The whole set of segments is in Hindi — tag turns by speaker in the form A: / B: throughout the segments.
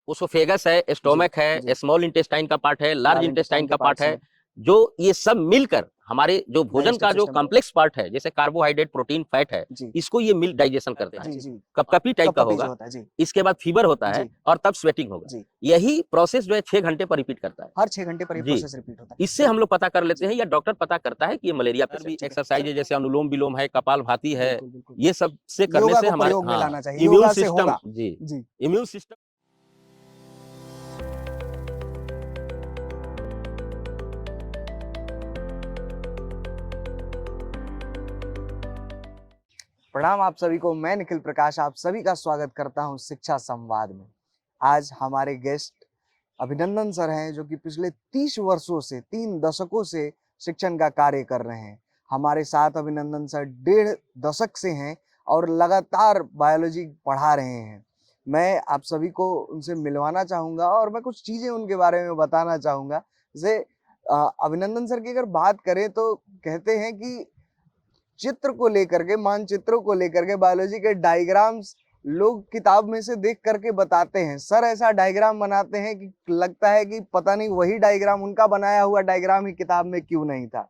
A: ओसोफेगस है, स्टोमक है, स्मॉल इंटेस्टाइन का पार्ट है, लार्ज इंटेस्टाइन का पार्ट है, जो ये सब मिलकर हमारे जो भोजन का जो कॉम्प्लेक्स पार्ट है, जैसे कार्बोहाइड्रेट, प्रोटीन, फैट है, इसको ये मिल डाइजेशन करता है। कपकपी टाइप का होगा, इसके बाद फीवर होता है और तब स्वेटिंग होगा। यही प्रोसेस जो है 6 घंटे पर रिपीट करता है,
B: हर 6 घंटे पर ये प्रोसेस रिपीट होता है।
A: इससे हम लोग पता कर लेते हैं या डॉक्टर पता करता है कि ये मलेरिया पे भी एक्सरसाइज है, जैसे अनुलोम विलोम है, कपालभाति है, ये सब से करने से हमारे इम्यून सिस्टम इम्यून सिस्टम
B: प्रणाम आप सभी को। मैं निखिल प्रकाश आप सभी का स्वागत करता हूं शिक्षा संवाद में। आज हमारे गेस्ट अभिनंदन सर हैं, जो कि पिछले 30 वर्षों से 3 दशकों से शिक्षण का कार्य कर रहे हैं। हमारे साथ अभिनंदन सर 1.5 दशक से हैं और लगातार बायोलॉजी पढ़ा रहे हैं। मैं आप सभी को उनसे मिलवाना चाहूँगा और मैं कुछ चीज़ें उनके बारे में बताना चाहूँगा। जैसे अभिनंदन सर की अगर बात करें तो कहते हैं कि चित्र को लेकर के, मानचित्रों को लेकर के, बायोलॉजी के डायग्राम्स लोग किताब में से देख करके बताते हैं। सर ऐसा डायग्राम बनाते हैं कि लगता है कि पता नहीं वही डायग्राम, उनका बनाया हुआ डायग्राम ही किताब में क्यों नहीं था।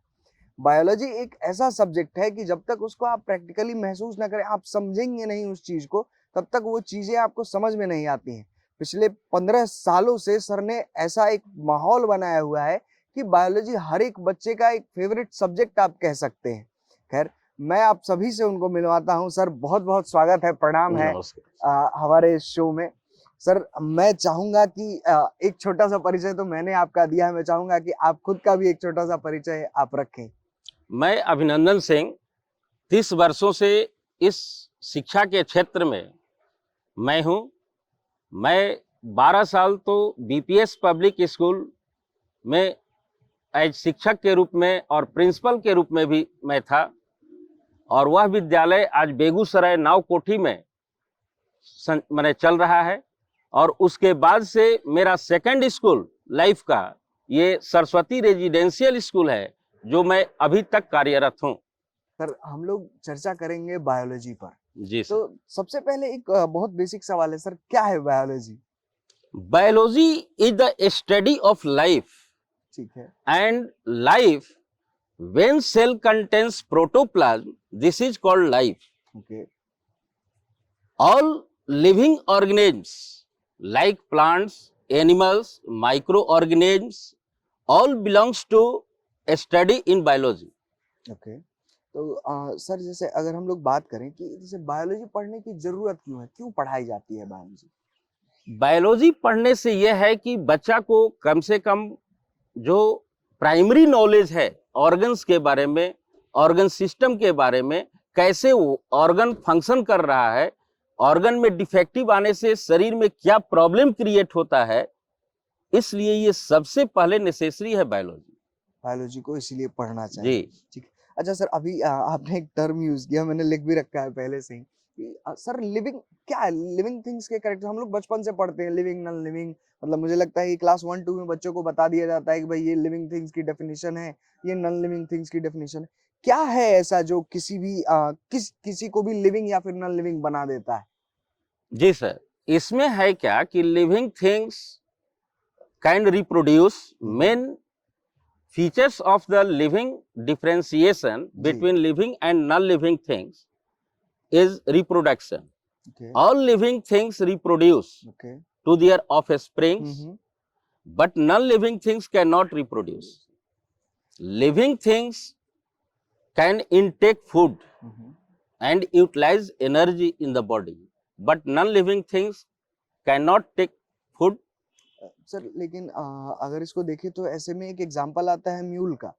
B: बायोलॉजी एक ऐसा सब्जेक्ट है कि जब तक उसको आप प्रैक्टिकली महसूस ना करें, आप समझेंगे नहीं उस चीज को, तब तक वो चीजें आपको समझ में नहीं आती हैं। पिछले 15 सालों से सर ने ऐसा एक माहौल बनाया हुआ है कि बायोलॉजी हर एक बच्चे का एक फेवरेट सब्जेक्ट आप कह सकते हैं। खैर, मैं आप सभी से उनको मिलवाता हूं। सर बहुत बहुत स्वागत है, प्रणाम है हमारे शो में। सर मैं चाहूंगा कि एक छोटा सा परिचय तो मैंने आपका दिया है, मैं चाहूंगा कि आप खुद का भी एक छोटा सा परिचय आप रखें।
A: मैं अभिनंदन सिंह 30 वर्षों से इस शिक्षा के क्षेत्र में मैं हूं। मैं 12 साल तो बीपीएस पब्लिक स्कूल में एज शिक्षक के रूप में और प्रिंसिपल के रूप में भी मैं था, और वह विद्यालय आज बेगूसराय नावकोठी में मैंने चल रहा है। और उसके बाद से मेरा सेकंड स्कूल लाइफ का ये सरस्वती रेजिडेंशियल स्कूल है, जो मैं अभी तक कार्यरत हूँ।
B: सर हम लोग चर्चा करेंगे बायोलॉजी पर।
A: जी सर।
B: तो सबसे पहले एक बहुत बेसिक सवाल है सर, क्या है biology?
A: Biology is the study of life.
B: ठीक है।
A: And life when cell contains protoplasm, this is called life.
B: Okay.
A: All living organisms like plants, animals, microorganisms, all belongs to a study in biology.
B: Okay. तो सर जैसे अगर हम लोग बात करें कि जैसे बायोलॉजी पढ़ने की जरूरत क्यों है, क्यों पढ़ाई जाती है बायोलॉजी?
A: बायोलॉजी पढ़ने से यह है कि बच्चा को कम से कम जो प्राइमरी नॉलेज है ऑर्गन्स के बारे में, ऑर्गन सिस्टम के बारे में, कैसे वो ऑर्गन फंक्शन कर रहा है, ऑर्गन में डिफेक्टिव आने से शरीर में क्या प्रॉब्लम क्रिएट होता है, इसलिए ये सबसे पहले नेसेसरी है बायोलॉजी।
B: बायोलॉजी को इसीलिए पढ़ना चाहिए। जी ठीक है। अच्छा सर, अभी आपने एक टर्म यूज किया, मैंने लिख भी रखा है पहले से ही। सर लिविंग क्या है? लिविंग थिंग्स के कैरेक्टर हम लोग बचपन से पढ़ते हैं, लिविंग नॉन लिविंग, मतलब मुझे लगता है कि क्लास 1-2 में बच्चों को बता दिया जाता है कि भाई ये लिविंग थिंग्स की डेफिनेशन है, ये नॉन लिविंग थिंग्स की डेफिनेशन है। क्या है ऐसा जो किसी भी किसी को भी लिविंग या फिर नॉन लिविंग बना देता है?
A: जी सर, इसमें है क्या कि living things can reproduce. Main features of the living differentiation between living and non-living things is reproduction. Okay. All living things reproduce to their offsprings, but non-living things cannot reproduce. Living things can intake food and utilize energy in the body, but non-living things cannot take food.
B: Sir लेकिन अगर इसको देखें तो ऐसे में एक एग्जांपल आता है म्यूल का।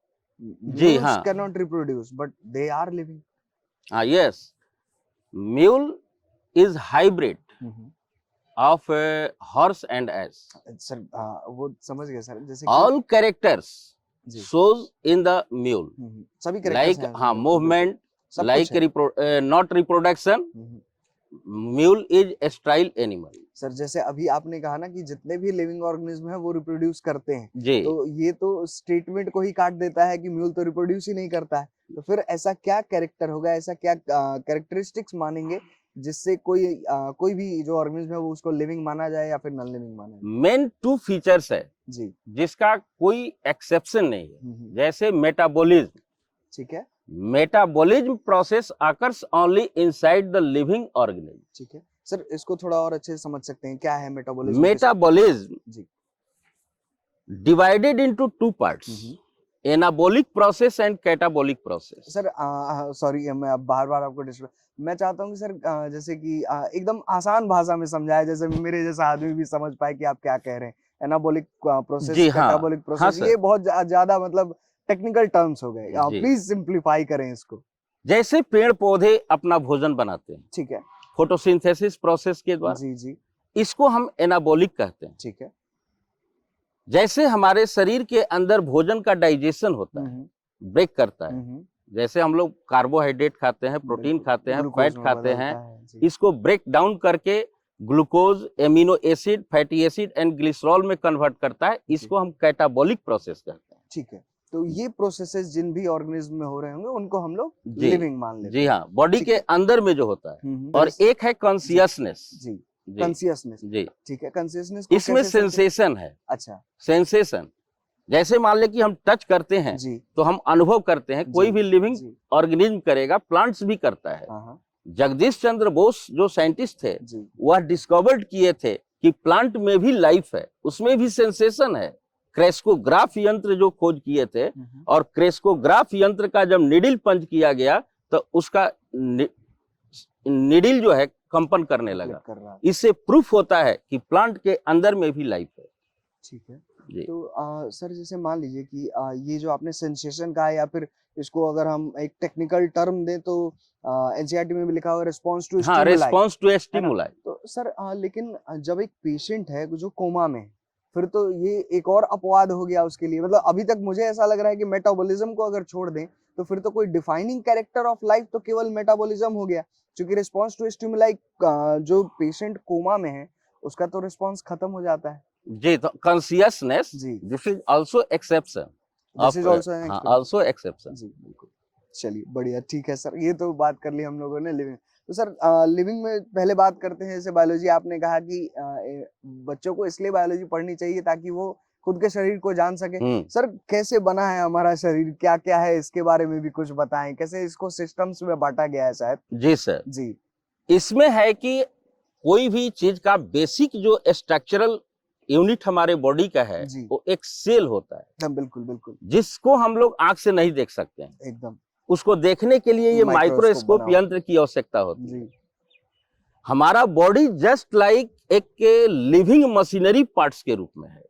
A: जी हाँ।
B: Can not reproduce but they are living.
A: Yes, mule is hybrid of horse and ass.
B: Sir वो समझ गए सर। जैसे
A: all characters shows in the mule,
B: सभी
A: like हाँ movement, like not reproduction, mule is style animal.
B: Sir जैसे अभी आपने कहा ना कि जितने भी लिविंग ऑर्गेनिज्म है वो रिप्रोड्यूस करते हैं
A: जी,
B: तो ये तो स्टेटमेंट को ही काट देता है कि म्यूल तो रिप्रोड्यूस ही नहीं करता है। तो फिर ऐसा क्या कैरेक्टर होगा, ऐसा क्या कैरेक्टरिस्टिक्स मानेंगे जिससे कोई भी जो ऑर्गेनिज्म है वो उसको लिविंग माना जाए या फिर नॉन लिविंग माना जाए?
A: मेन 2 फीचर्स है
B: जी।
A: जिसका कोई एक्सेप्शन नहीं है।
B: हम्म,
A: जैसे मेटाबॉलिज्म,
B: ठीक है।
A: Metabolism process occurs only inside the living organism.
B: ठीक है सर, इसको थोड़ा और अच्छे से समझ सकते हैं, क्या है मेटाबॉलिज्म?
A: मेटाबॉलिज्म
B: जी।
A: divided into 2 parts,
B: हम्म।
A: anabolic process and catabolic process.
B: Sir sorry, मैं अब बार बार आपको डिस्टर्ब, मैं चाहता हूँ कि सर जैसे कि एकदम आसान भाषा में समझाया, जैसे मेरे जैसा आदमी भी समझ पाए कि आप क्या कह रहे हैं। एनाबॉलिक प्रोसेस,
A: जी हाँ,
B: कैटाबॉलिक
A: हाँ
B: प्रोसेस,
A: सर,
B: ये बहुत ज्यादा मतलब टेक्निकल टर्म्स हो गए,
A: जी।
B: प्लीज सिंप्लीफाई करें इसको।
A: जैसे पेड़ पौधे अपना भोजन बनाते हैं
B: ठीक है।
A: फोटोसिंथेसिस प्रोसेस के द्वारा,
B: जी जी।
A: इसको हम एनाबॉलिक कहते हैं।
B: ठीक है।
A: जैसे हमारे शरीर के अंदर भोजन का डाइजेशन होता है,
B: हम्म,
A: ब्रेक करता है,
B: हम्म,
A: जैसे हम लोग कार्बोहाइड्रेट खाते हैं, प्रोटीन
B: बिल्कुल,
A: खाते हैं,
B: ग्लूकोज
A: फैट
B: में
A: खाते हैं,
B: बदलता है। जी।
A: इसको ब्रेक डाउन करके glucose, amino acid, fatty acid and glycerol में कन्वर्ट करता है, इसको हम कैटाबॉलिक प्रोसेस कहते हैं।
B: ठीक है, तो ये प्रोसेसेस जिन भी ऑर्गेनिज्म में हो रहे होंगे उनको हम लोग
A: जी,
B: लिविंग मान लेते
A: जी
B: हैं।
A: हाँ, बॉडी
B: ठीक
A: के
B: है।
A: अंदर में जो होता है। और एक है कॉन्सियसनेस।
B: जी,
A: जी,
B: कॉन्सियसनेस।
A: जी,
B: ठीक है, कॉन्सियसनेस को
A: इसमें
B: कैसे समझे?
A: सेंसेशन है।
B: अच्छा।
A: सेंसेशन, जैसे मान ले कि हम टच करते हैं
B: जी।
A: तो हम अनुभव करते हैं, कोई
B: जी,
A: भी लिविंग
B: जी।
A: ऑर्गेनिज्म करेगा, प्लांट्स भी करता है।
B: हाँ हाँ।
A: जगदीश चंद्र बोस जो साइंटिस्ट थे,
B: जी।
A: वह डिस्कवर्ड किए थे कि प्लांट में भी लाइफ है, उसमें भी सेंसेशन है। क्रेस्कोग्राफ यंत्र जो खोज किए थे, और क्रेस्कोग्राफ यंत्र का जब निडिल पंच किया गया तो उसका निडिल जो है कंपन करने लगा।
B: कर रहा है।
A: इससे प्रूफ होता है कि प्लांट के अंदर में भी लाइफ है।
B: ठीक है।
A: जी।
B: तो सर जैसे मान लीजिए कि ये जो आपने सेंसेशन कहा, या फिर इसको अगर हम एक टेक्निकल टर्म दें तो एनसीईआरटी में भी लिखा हुआ है रिस्पांस टू
A: हाँ,
B: स्टिमुलाई।
A: Response to stimuli.
B: तो सर लेकिन जब एक पेशेंट है जो कोमा में है, फिर तो ये एक और अपवाद हो गया उसके लिए। मतलब अभी तक मुझे ऐसा लग रहा है कि मेटाबॉलिज्म को अगर छोड़ दें तो फिर तो कोई डिफाइनिंग कैरेक्टर ऑफ लाइफ तो केवल मेटाबॉलिज्म हो गया, क्योंकि रिस्पांस टू स्टिमुलाई जो पेशेंट कोमा में है उसका तो रिस्पांस खत्म हो जाता है।
A: जी, तो कॉन्शियसनेस,
B: जी।
A: This is also exception.
B: This is also an
A: हाँ, आल्सो एक्सेप्शन।
B: जी बिल्कुल। चलिए बढ़िया, ठीक है सर, ये तो बात कर ली हम लोगों ने लिविंग। तो सर लिविंग में पहले बात करते हैं, जैसे बायोलॉजी आपने कहा कि बच्चों को इसलिए बायोलॉजी पढ़नी चाहिए ताकि वो खुद के शरीर को जान सके। सर कैसे बना है हमारा शरीर, क्या क्या है इसके बारे में भी कुछ बताएं, कैसे इसको सिस्टम्स में बांटा गया है शायद?
A: जी सर,
B: जी।
A: इसमें है कि कोई भी चीज का बेसिक जो स्ट्रक्चरल यूनिट हमारे बॉडी का है, वो एक सेल होता है।
B: बिल्कुल बिल्कुल।
A: जिसको हम लोग आंख से नहीं देख सकते हैं।
B: एकदम।
A: उसको देखने के लिए ये माइक्रोस्कोप यंत्र की आवश्यकता होती है। हमारा बॉडी जस्ट लाइक एक लिविंग मशीनरी पार्ट्स के रूप में है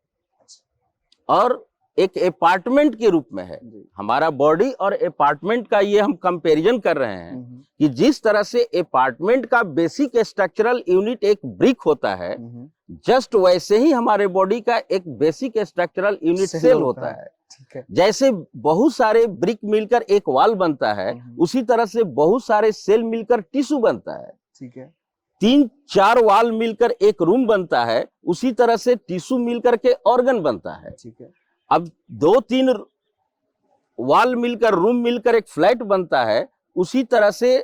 A: और एक अपार्टमेंट के रूप में है। हमारा बॉडी और अपार्टमेंट का ये हम कंपैरिजन कर रहे हैं कि जिस तरह से अपार्टमेंट का बेसिक स्ट्रक्चरल यूनिट एक ब्रिक होता है, जस्ट वैसे ही हमारे बॉडी का एक बेसिक स्ट्रक्चरल यूनिट सेल होता है।
B: ठीक है।
A: जैसे बहुत सारे ब्रिक मिलकर एक वॉल बनता है, उसी तरह से बहुत सारे सेल मिलकर टिश्यू बनता है।
B: ठीक है।
A: 3-4 वॉल मिलकर एक रूम बनता है, उसी तरह से टिश्यू मिलकर के ऑर्गन बनता है।
B: ठीक है।
A: अब 2-3 वॉल मिलकर, रूम मिलकर एक फ्लैट बनता है, उसी तरह से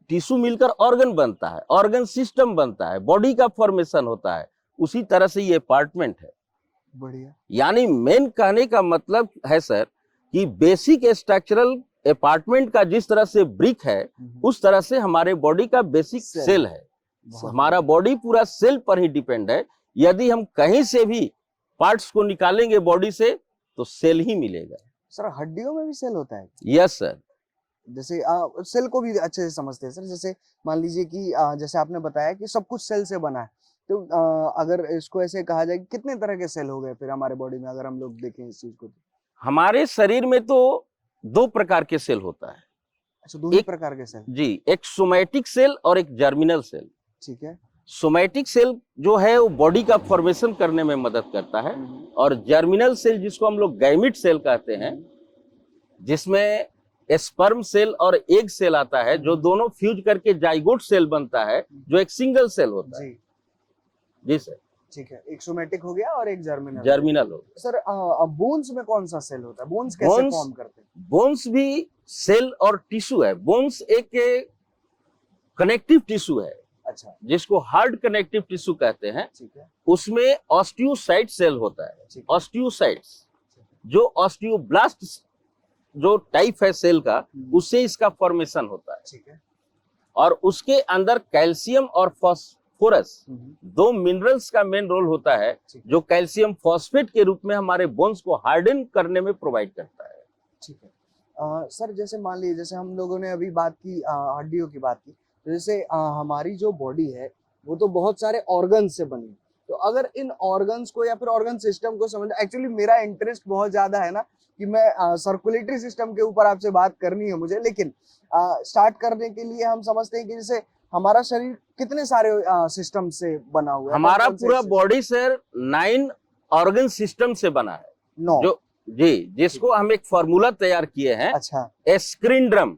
A: टिश्यू मिलकर ऑर्गन बनता है, ऑर्गन सिस्टम बनता है, बॉडी का फॉर्मेशन होता है। उसी तरह से ये अपार्टमेंट है।
B: बढ़िया।
A: यानी मेन कहने का मतलब है सर कि बेसिक स्ट्रक्चरल अपार्टमेंट का जिस तरह से ब्रिक है, उस तरह से हमारे बॉडी का बेसिक सेल है। हमारा बॉडी पूरा सेल पर ही डिपेंड है। यदि हम कहीं से भी पार्ट्स को निकालेंगे बॉडी से तो सेल ही मिलेगा।
B: सर हड्डियों में भी सेल होता है?
A: Yes sir.
B: जैसे सेल को भी अच्छे से समझते हैं सर। जैसे मान लीजिए कि जैसे आपने बताया कि सब कुछ सेल से बना है, तो अगर इसको ऐसे कहा जाए, कितने तरह के सेल हो गए फिर हमारे बॉडी में, अगर हम लोग देखें इस चीज को?
A: हमारे शरीर में तो 2 प्रकार के सेल होता है।
B: अच्छा, 2 ही प्रकार के सेल?
A: जी, एक सोमैटिक सेल और एक जर्मिनल सेल।
B: ठीक है।
A: सोमैटिक सेल जो है वो बॉडी का फॉर्मेशन करने में मदद करता है, और जर्मिनल सेल जिसको हम लोग गैमिट सेल कहते हैं, जिसमें स्पर्म सेल और एग सेल आता है, जो दोनों फ्यूज करके जाइगोट सेल बनता है, जो एक सिंगल सेल होता है। जी सर।
B: ठीक है, एक सोमैटिक हो गया और एक जर्मिनल
A: हो गया।
B: सर बोन्स में कौन सा सेल होता है? बोन्स कैसे फॉर्म करते हैं?
A: बोन्स भी सेल और टिश्यू है। बोन्स एक कनेक्टिव टिश्यू है।
B: अच्छा,
A: जिसको हार्ड कनेक्टिव टिश्यू कहते हैं,
B: ठीक है,
A: उसमें ऑस्टियोसाइट सेल होता है।
B: ठीक है,
A: ऑस्टियोसाइट्स जो ऑस्टियोब्लास्ट जो टाइप है सेल का, उससे इसका फॉर्मेशन होता है।
B: ठीक है,
A: और उसके अंदर कैल्शियम और फास्फोरस दो मिनरल्स का मेन रोल होता है,
B: ठीक है,
A: जो कैल्शियम फॉस्फेट के रूप में हमारे बोन्स को हार्डन करने में प्रोवाइड करता है।
B: ठीक है। सर जैसे मान लीजिए, जैसे हम लोगों ने अभी बात की हड्डियों की बात की, तो जैसे हमारी जो बॉडी है वो तो बहुत सारे ऑर्गन से बनी है। तो अगर इन ऑर्गन्स को या फिर ऑर्गन सिस्टम को समझ, एक्चुअली मेरा इंटरेस्ट बहुत ज्यादा है ना कि मैं सर्कुलेटरी सिस्टम के ऊपर आपसे बात करनी है मुझे, लेकिन स्टार्ट करने के लिए हम समझते हैं कि जैसे हमारा शरीर कितने सारे सिस्टम से बना हुआ है।
A: हमारा
B: कौन-कौन से
A: पूरा
B: system?
A: Body sir 9 organ system से बना है।
B: 9।
A: जो जी, जिसको हम एक फॉर्मूला तैयार किए हैं,
B: अच्छा,
A: एस्क्रिंड्रम।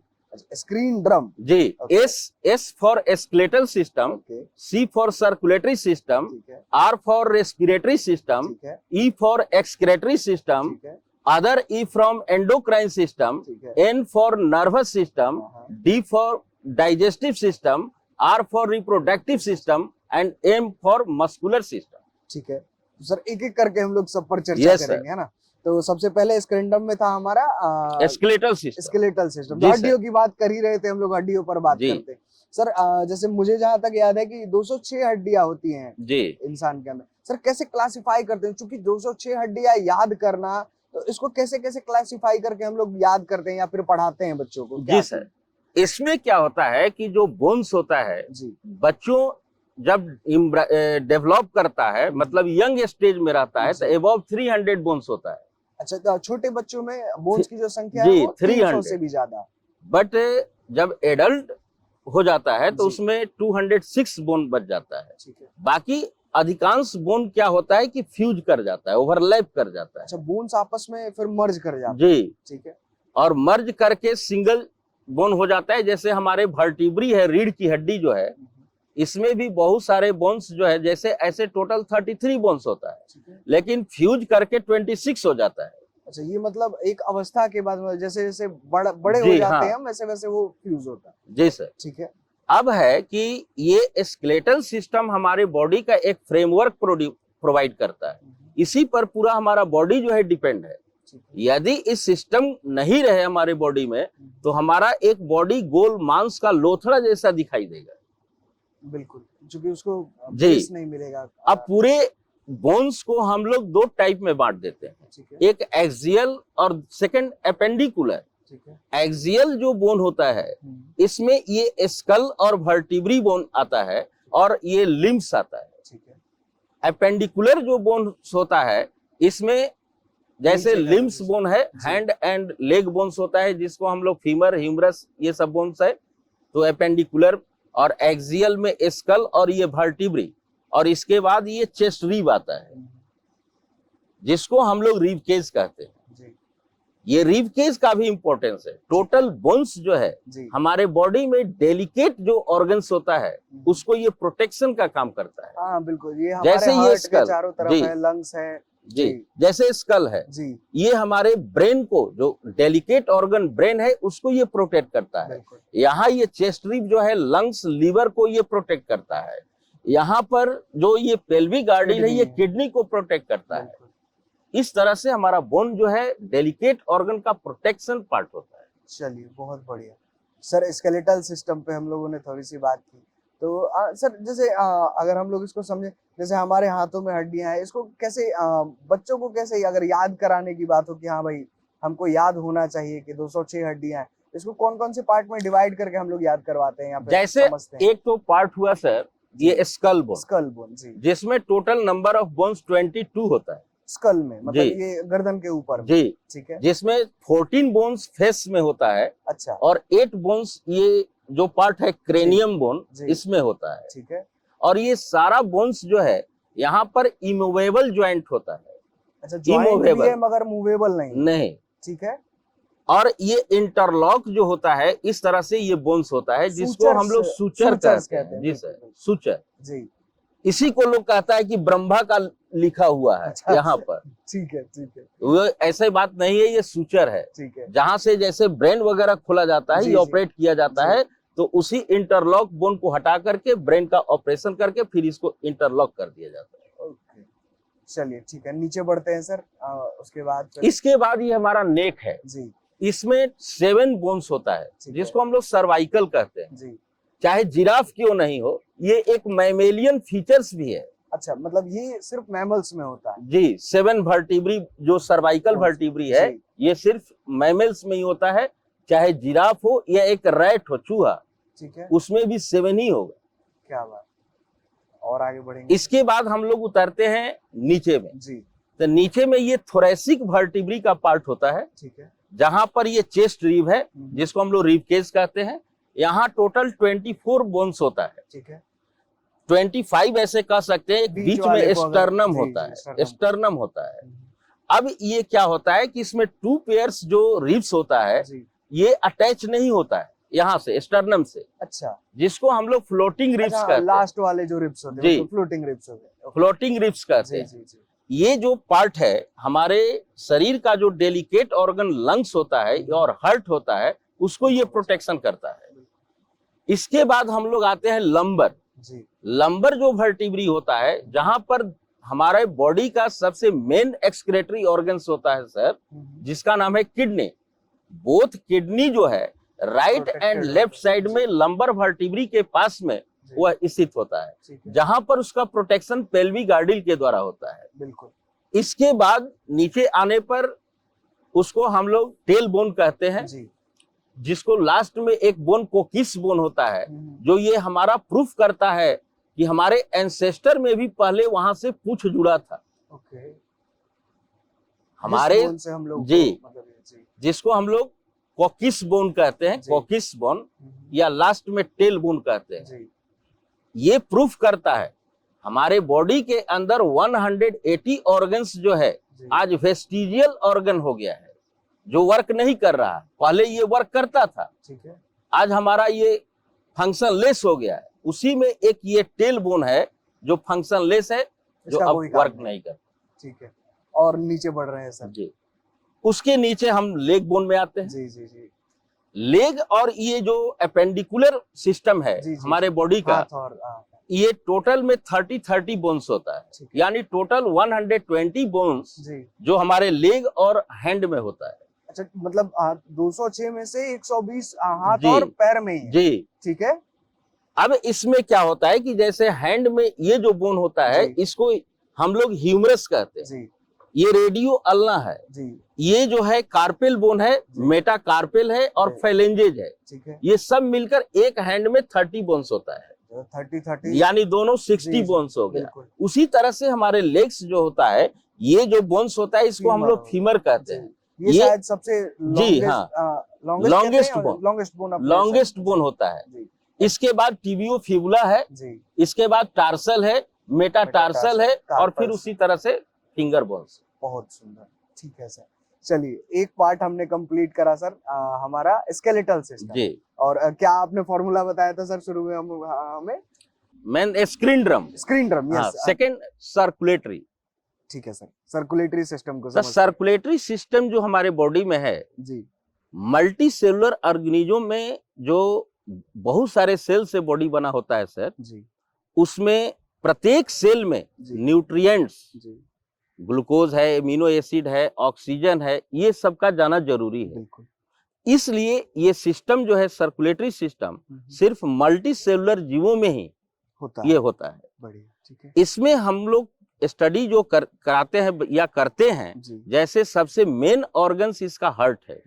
B: Screen drum.
A: जी,
B: Okay.
A: S for skeletal system,
B: okay,
A: C for circulatory system,
B: ठीक है,
A: आर फॉर रेस्पिरेटरी सिस्टम,
B: ठीक है,
A: ई फॉर एक्सक्रेटरी सिस्टम,
B: ठीक है,
A: other E from endocrine system,
B: ठीक है,
A: N for nervous system,
B: हाँ,
A: D for digestive system, R for reproductive system and M for muscular system.
B: ठीक है। तो सर एक एक करके हम लोग सब पर चर्चा
A: Yes, sir.
B: करेंगे, है ना। तो सबसे पहले स्क्रेंडम में था हमारा
A: Skeletal system.
B: Skeletal system.
A: जी,
B: हड्डियों की बात कर ही रहे थे हम लोग, हड्डियों पर बात
A: जी।
B: करते हैं। सर जैसे मुझे जहां तक याद है कि 206 हड्डियां होती हैं
A: जी,
B: इंसान के अंदर। सर कैसे क्लासिफाई करते हैं, क्योंकि 206 हड्डियां याद करना, तो इसको कैसे कैसे क्लासिफाई करके हम लोग याद करते हैं या फिर पढ़ाते हैं बच्चों को?
A: जी सर। इसमें क्या होता है कि जो बोन्स होता है,
B: जी,
A: बच्चों जब डेवलप करता है, मतलब यंग स्टेज में रहता है, तो
B: जी।
A: अबव 300 बोन्स होता है।
B: अच्छा, तो छोटे बच्चों में बोन्स की जो संख्या
A: जी,
B: है वो 300 से भी ज्यादा।
A: बट जब एडल्ट हो जाता है तो
B: जी।
A: उसमें 206 बोन बच जाता है।
B: ठीक है।
A: बाकी अधिकांश बोन क्या होता है कि फ्यूज कर जाता है, ओवरलैप कर जाता है।
B: अच्छा, बोन्स आपस में फिर मर्ज कर जाते हैं।
A: जी,
B: ठीक है,
A: और मर्ज करके सिंगल बोन हो जाता है। जैसे हमारे वर्टिब्री है, रीढ़ की हड्डी जो है, इसमें भी बहुत सारे बोन्स जो है, जैसे ऐसे टोटल 33 बोन्स होता है,
B: ठीक है।
A: लेकिन फ्यूज करके 26 हो जाता है।
B: अच्छा, ये मतलब एक अवस्था के बाद जैसे जैसे बड़े हो
A: जी,
B: जाते
A: हाँ।
B: हैं हम, वैसे वैसे वो फ्यूज होता है।
A: जी सर।
B: ठीक है,
A: अब है कि ये स्केलेटल सिस्टम हमारे बॉडी का एक फ्रेमवर्क प्रोवाइड करता है। इसी पर पूरा हमारा बॉडी जो है डिपेंड है।
B: ठीक है।
A: यदि इस सिस्टम नहीं रहे हमारे बॉडी में, तो हमारा एक बॉडी गोल मांस का लोथड़ा जैसा दिखाई देगा।
B: बिल्कुल, क्योंकि उसको
A: जी।
B: बेस नहीं मिलेगा।
A: अब पूरे बोन्स को हम लोग दो टाइप में बांट देते हैं,
B: ठीक है,
A: एक एक्सियल और सेकंड एपेंडिकुलर।
B: ठीक है।
A: एक्सियल जो बोन होता है, इसमें ये स्कल और वर्टिब्री बोन आता है और ये लिम्स आता है।
B: ठीक है,
A: एपेंडिकुलर जो बोन होता है, इसमें जैसे
B: नीचे का
A: लिम्स
B: जो-
A: बोन है,
B: जी।
A: हैंड एंड लेग बोन्स होता है, जिसको हम लोग फीमर, ह्यूमरस, ये सब बोन्स है। तो एपेंडिकुलर और एक्सियल में स्कल और ये वर्टिब्री, और इसके बाद ये चेस्ट रिब आता है, जिसको हम लोग रिब केज कहते हैं।
B: जी,
A: ये रिब केज का भी इंपॉर्टेंस है। टोटल बोन्स जो है
B: जी।
A: हमारे बॉडी में डेलिकेट जो ऑर्गन्स होता है, उसको ये प्रोटेक्शन का काम करता है।
B: हाँ बिल्कुल, ये
A: जैसे
B: हमारे
A: ये
B: हार्ट के
A: skull,
B: चारों तरफ
A: जी।
B: है, लंग्स है।
A: जी, जैसे स्कल है,
B: जी,
A: ये हमारे ब्रेन को, जो डेलिकेट ऑर्गन ब्रेन है, उसको ये प्रोटेक्ट करता है।
B: बिल्कुल।
A: यहाँ ये चेस्ट रिब जो है, लंग्स, लीवर को ये प्रोटेक्ट करता है। यहाँ पर जो ये पेल्विक आर्टरी है, ये किडनी को प्रोटेक्ट करता है।
B: बिल्कुल।
A: इस तरह से हमारा बोन जो है डेलिकेट ऑर्गन का प्रोटेक्शन पार्ट होता है।
B: चलिए, बहुत बढ़िया। सर स्केलेटल सिस्टम पे हम लोगों ने थोड़ी सी बात की, तो सर जैसे अगर हम लोग इसको समझे, जैसे हमारे हाथों में हड्डियां हैं, इसको कैसे बच्चों को कैसे अगर याद कराने की बात हो कि हाँ भाई हमको याद होना चाहिए कि 206 हड्डियां हैं, इसको कौन कौन से पार्ट में डिवाइड करके हम लोग याद करवाते हैं या फिर
A: जैसे
B: समझते हैं?
A: एक तो पार्ट हुआ सर, ये स्कल बोन,
B: स्कल बोन। जी,
A: जिसमें टोटल नंबर ऑफ बोन्स 22 होता है।
B: स्कल में मतलब
A: जी।
B: ये गर्दन के ऊपर में।
A: जी,
B: ठीक है।
A: जिसमें 14 बोन्स फेस में होता है,
B: अच्छा,
A: और 8 बोन्स ये जो पार्ट है क्रेनियम बोन,
B: जी।
A: इसमें होता है।
B: ठीक है।
A: और ये सारा बोन्स जो है, यहाँ पर इमूवेबल ज्वाइंट होता है।
B: अच्छा, जॉइंट भी
A: Immovable।
B: है मगर मूवेबल नहीं।
A: नहीं,
B: ठीक है।
A: और ये इंटरलॉक जो होता है, इस तरह से ये बोन्स होता है, जिसको
B: Sutures-
A: हम लोग सुचर
B: sutures
A: कहते हैं। जी
B: बिल्कुल,
A: सर,
B: बिल्कुल।
A: सुचर।
B: जी,
A: इसी को लोग कहता है कि ब्रह्मा का लिखा हुआ है
B: अच्छा,
A: यहाँ पर।
B: ठीक है, ठीक है,
A: वो ऐसे बात नहीं है, ये सुचर है।
B: ठीक है।
A: जहां से जैसे ब्रेन वगैरह खोला जाता है,
B: जी,
A: ये
B: जी।
A: ऑपरेट किया जाता
B: जी।
A: है, तो उसी इंटरलॉक बोन को हटा करके ब्रेन का ऑपरेशन करके फिर इसको इंटरलॉक कर दिया जाता है।
B: ओके, चलिए ठीक है, नीचे बढ़ते हैं सर। उसके बाद
A: इसके बाद ये हमारा नेक है
B: जी
A: इसमें 7 बोन्स होता है
B: ठीक है।
A: जिसको हम लोग सर्वाइकल कहते हैं।
B: जी।
A: चाहे जिराफ क्यों नहीं हो, ये एक मैमेलियन फीचर्स भी है।
B: अच्छा, मतलब ये सिर्फ मैमल्स में होता है।
A: जी, 7 वर्टिब्री जो सर्वाइकल वर्टिब्री है
B: जी।
A: ये सिर्फ मैमल्स में ही होता है। चाहे जिराफ हो या एक रैट हो, चूहा,
B: ठीक है,
A: उसमें भी 7 ही होगा।
B: क्या बात। और आगे बढ़ेंगे।
A: इसके बाद हम लोग उतरते हैं नीचे में।
B: जी
A: तो नीचे में ये थोरेसिक वर्टिब्री का पार्ट होता है,
B: ठीक है।
A: जहां पर ये चेस्ट रिब है जिसको हम लोग रिब केज कहते हैं। यहाँ टोटल 24 बोन्स होता है।
B: ठीक है,
A: 25 ऐसे कह सकते हैं।
B: बीच
A: बीच में
B: वाले को अगर-
A: स्टर्नम
B: जी,
A: होता
B: जी,
A: है,
B: स्टर्नम।
A: स्टर्नम होता है। अब ये क्या होता है कि इसमें 2 पेयर्स जो रिब्स होता है
B: जी।
A: ये अटैच नहीं होता है यहाँ से, स्टर्नम से,
B: अच्छा,
A: जिसको हम लोग फ्लोटिंग रिब्स
B: अच्छा,
A: कहते हैं।
B: लास्ट वाले जो रिब्स होते
A: जी।
B: हैं फ्लोटिंग रिब्स होते हैं। ओके।
A: फ्लोटिंग रिब्स कहते
B: जी
A: हैं।
B: जी जी।
A: ये जो पार्ट है हमारे शरीर का, जो डेलिकेट ऑर्गन लंग्स होता है और हार्ट होता है, उसको ये प्रोटेक्शन करता है। इसके बाद हम लोग आते हैं लंबर।
B: जी
A: लंबर जो वर्टिब्री होता है, जहां पर हमारे बॉडी का सबसे मेन एक्सक्रेटरी ऑर्गन्स होता है सर, जिसका नाम है किडनी। बोथ किडनी जो है राइट
B: Protected
A: एंड
B: होता
A: लेफ्ट
B: है।
A: साइड में लंबर वर्टिब्री के पास में
B: जी।
A: वह स्थित होता है,
B: ठीक है,
A: जहां पर उसका प्रोटेक्शन पेल्विक गार्डिल के द्वारा होता है।
B: बिल्कुल।
A: इसके बाद नीचे आने पर उसको हम लोग टेल बोन कहते हैं,
B: जी।
A: जिसको लास्ट में एक बोन कोकिस बोन होता है, जो ये हमारा प्रूफ करता है कि हमारे एंसेस्टर में भी पहले वहां से पूंछ जुड़ा था।
B: ओके,
A: हमारे
B: जिस बोन से हम लोग
A: जी।
B: को- मतलब ये- जी
A: जिसको हम लोग कोकिस बोन कहते हैं,
B: जी।
A: कोकिस बोन या लास्ट में टेल बोन कहते हैं।
B: जी
A: ये प्रूफ करता है हमारे बॉडी के अंदर 180 ऑर्गन्स जो है
B: जी।
A: आज वेस्टिजियल ऑर्गन हो गया है, जो वर्क नहीं कर रहा है। पहले ये वर्क करता था,
B: ठीक है,
A: आज हमारा ये फंक्शन लेस हो गया है। उसी में एक ये टेल बोन है जो फंक्शन लेस है, जो
B: इसका
A: अब
B: कोई काम
A: वर्क
B: नहीं।
A: नहीं करता।
B: ठीक है, और नीचे बढ़ रहे हैं सर।
A: जी, उसके नीचे हम लेग बोन में आते हैं।
B: जी जी जी।
A: लेग और ये जो अपेंडिकुलर सिस्टम है
B: जी, जी,
A: हमारे बॉडी का,
B: हाथ और
A: ये टोटल में 30 बोन्स होता है,
B: ठीक है।
A: यानी टोटल 120 बोन्स
B: जी।
A: जो हमारे लेग और हैंड में होता है।
B: अच्छा, मतलब 206 में से 120 हाथ
A: जी।
B: और पैर में ही है।
A: जी,
B: ठीक है,
A: अब इसमें क्या होता है कि जैसे हैंड में ये जो बोन होता है,
B: जी।
A: इसको हम लोग ह्यूमरस कहते हैं।
B: जी
A: ये रेडियो अल्ना है।
B: जी।
A: ये जो है कार्पेल बोन है,
B: जी।
A: मेटा कार्पेल है और
B: जी।
A: फेलेंजेज है।
B: ठीक है,
A: ये सब मिलकर एक हैंड में 30 बोन्स होता है,
B: 30
A: यानी दोनों 60
B: जी, जी,
A: बोन्स हो गया।
B: बिल्कुल।
A: उसी तरह से हमारे लेग्स जो होता है, ये जो बोन्स होता है, इसको हम
B: फीमर
A: लोग
B: हो-
A: फीमर कहते
B: जी।
A: हैं।
B: ये
A: ये-
B: शायद सबसे
A: हाँ। Longest
B: longest
A: bone।
B: Longest bone
A: longest bone होता है।
B: जी
A: इसके बाद टिबियो फिबुला है,
B: जी।
A: इसके बाद टार्सल है, मेटाटार्सल है, और फिर
B: कार्पल्स।
A: उसी तरह से फिंगर बोन्स।
B: बहुत सुंदर, ठीक है सर। चलिए, एक पार्ट हमने कंप्लीट करा सर, हमारा स्केलेटल सिस्टम।
A: जी,
B: और क्या आपने फॉर्मूला बताया था सर शुरू में हमें?
A: Man screen drum.
B: Screen drum,
A: हाँ,
B: यस।
A: Second circulatory.
B: ठीक है सर, सर्कुलेटरी सिस्टम को
A: तो
B: समझते हैं।
A: सर्कुलेटरी सिस्टम जो हमारे बॉडी में है,
B: जी
A: मल्टी सेलुलर ऑर्गेनिज्म में जो बहुत सारे सेल से बॉडी बना होता है सर,
B: जी
A: उसमें प्रत्येक सेल में
B: जी
A: न्यूट्रिएंट्स,
B: जी,
A: ग्लूकोज है, एमिनो एसिड है, ऑक्सीजन है, ये सब का जाना जरूरी है।
B: बिल्कुल।
A: इसलिए ये सिस्टम जो है सर्कुलेटरी सिस्टम, सिर्फ मल्टी सेलुलर जीवों में ही
B: होता
A: ये
B: है।
A: होता है।
B: बढ़िया, ठीक है
A: इसमें हम लोग स्टडी जो कराते हैं या करते हैं,
B: जी।
A: जैसे सबसे मेन ऑर्गन्स इसका हार्ट है,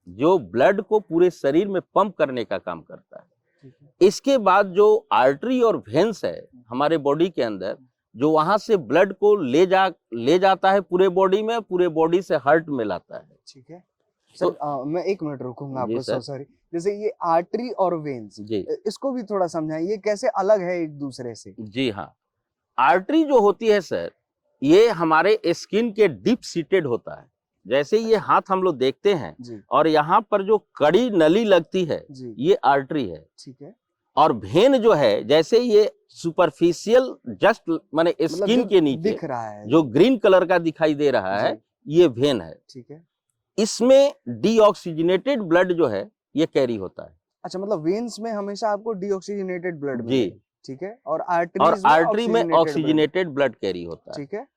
A: जो ब्लड को पूरे शरीर में पंप करने का काम करता है।
B: ठीक है,
A: इसके बाद जो आर्टरी और वेन्स है हमारे बॉडी के अंदर, जो वहां से ब्लड को ले जाता है पूरे बॉडी में, पूरे बॉडी से हार्ट में लाता है।
B: ठीक है सर। मैं 1 मिनट रुकूंगा
A: जी
B: आपको,
A: सर।
B: सॉरी। जैसे ये आर्टरी और वेन्स,
A: जी
B: इसको भी थोड़ा समझाइए, ये कैसे अलग है एक दूसरे से?
A: जी हाँ, आर्टरी जो होती है सर, ये हमारे स्किन के डीप सीटेड होता है। जैसे ये हाथ हम लोग देखते हैं,
B: जी
A: और यहाँ पर जो कड़ी नली लगती है,
B: जी,
A: ये आर्टरी है।
B: ठीक है।
A: और वेन जो है, जैसे ये सुपरफिशियल जस्ट माने
B: मतलब
A: स्किन
B: जो
A: के नीचे
B: दिख रहा है,
A: जो ग्रीन कलर का दिखाई दे रहा है, ये वेन है।
B: ठीक है।
A: इसमें डीऑक्सीजनेटेड ब्लड जो है ये कैरी होता है।
B: अच्छा, मतलब वेन्स में हमेशा आपको डीऑक्सीजनेटेड ब्लड
A: जी,
B: मिलेगा, ठीक है, और
A: और
B: आर्टरीज में
A: आर्टरी में
B: oxygenated blood,
A: oxygenated blood carry होता है।
B: ठीक है।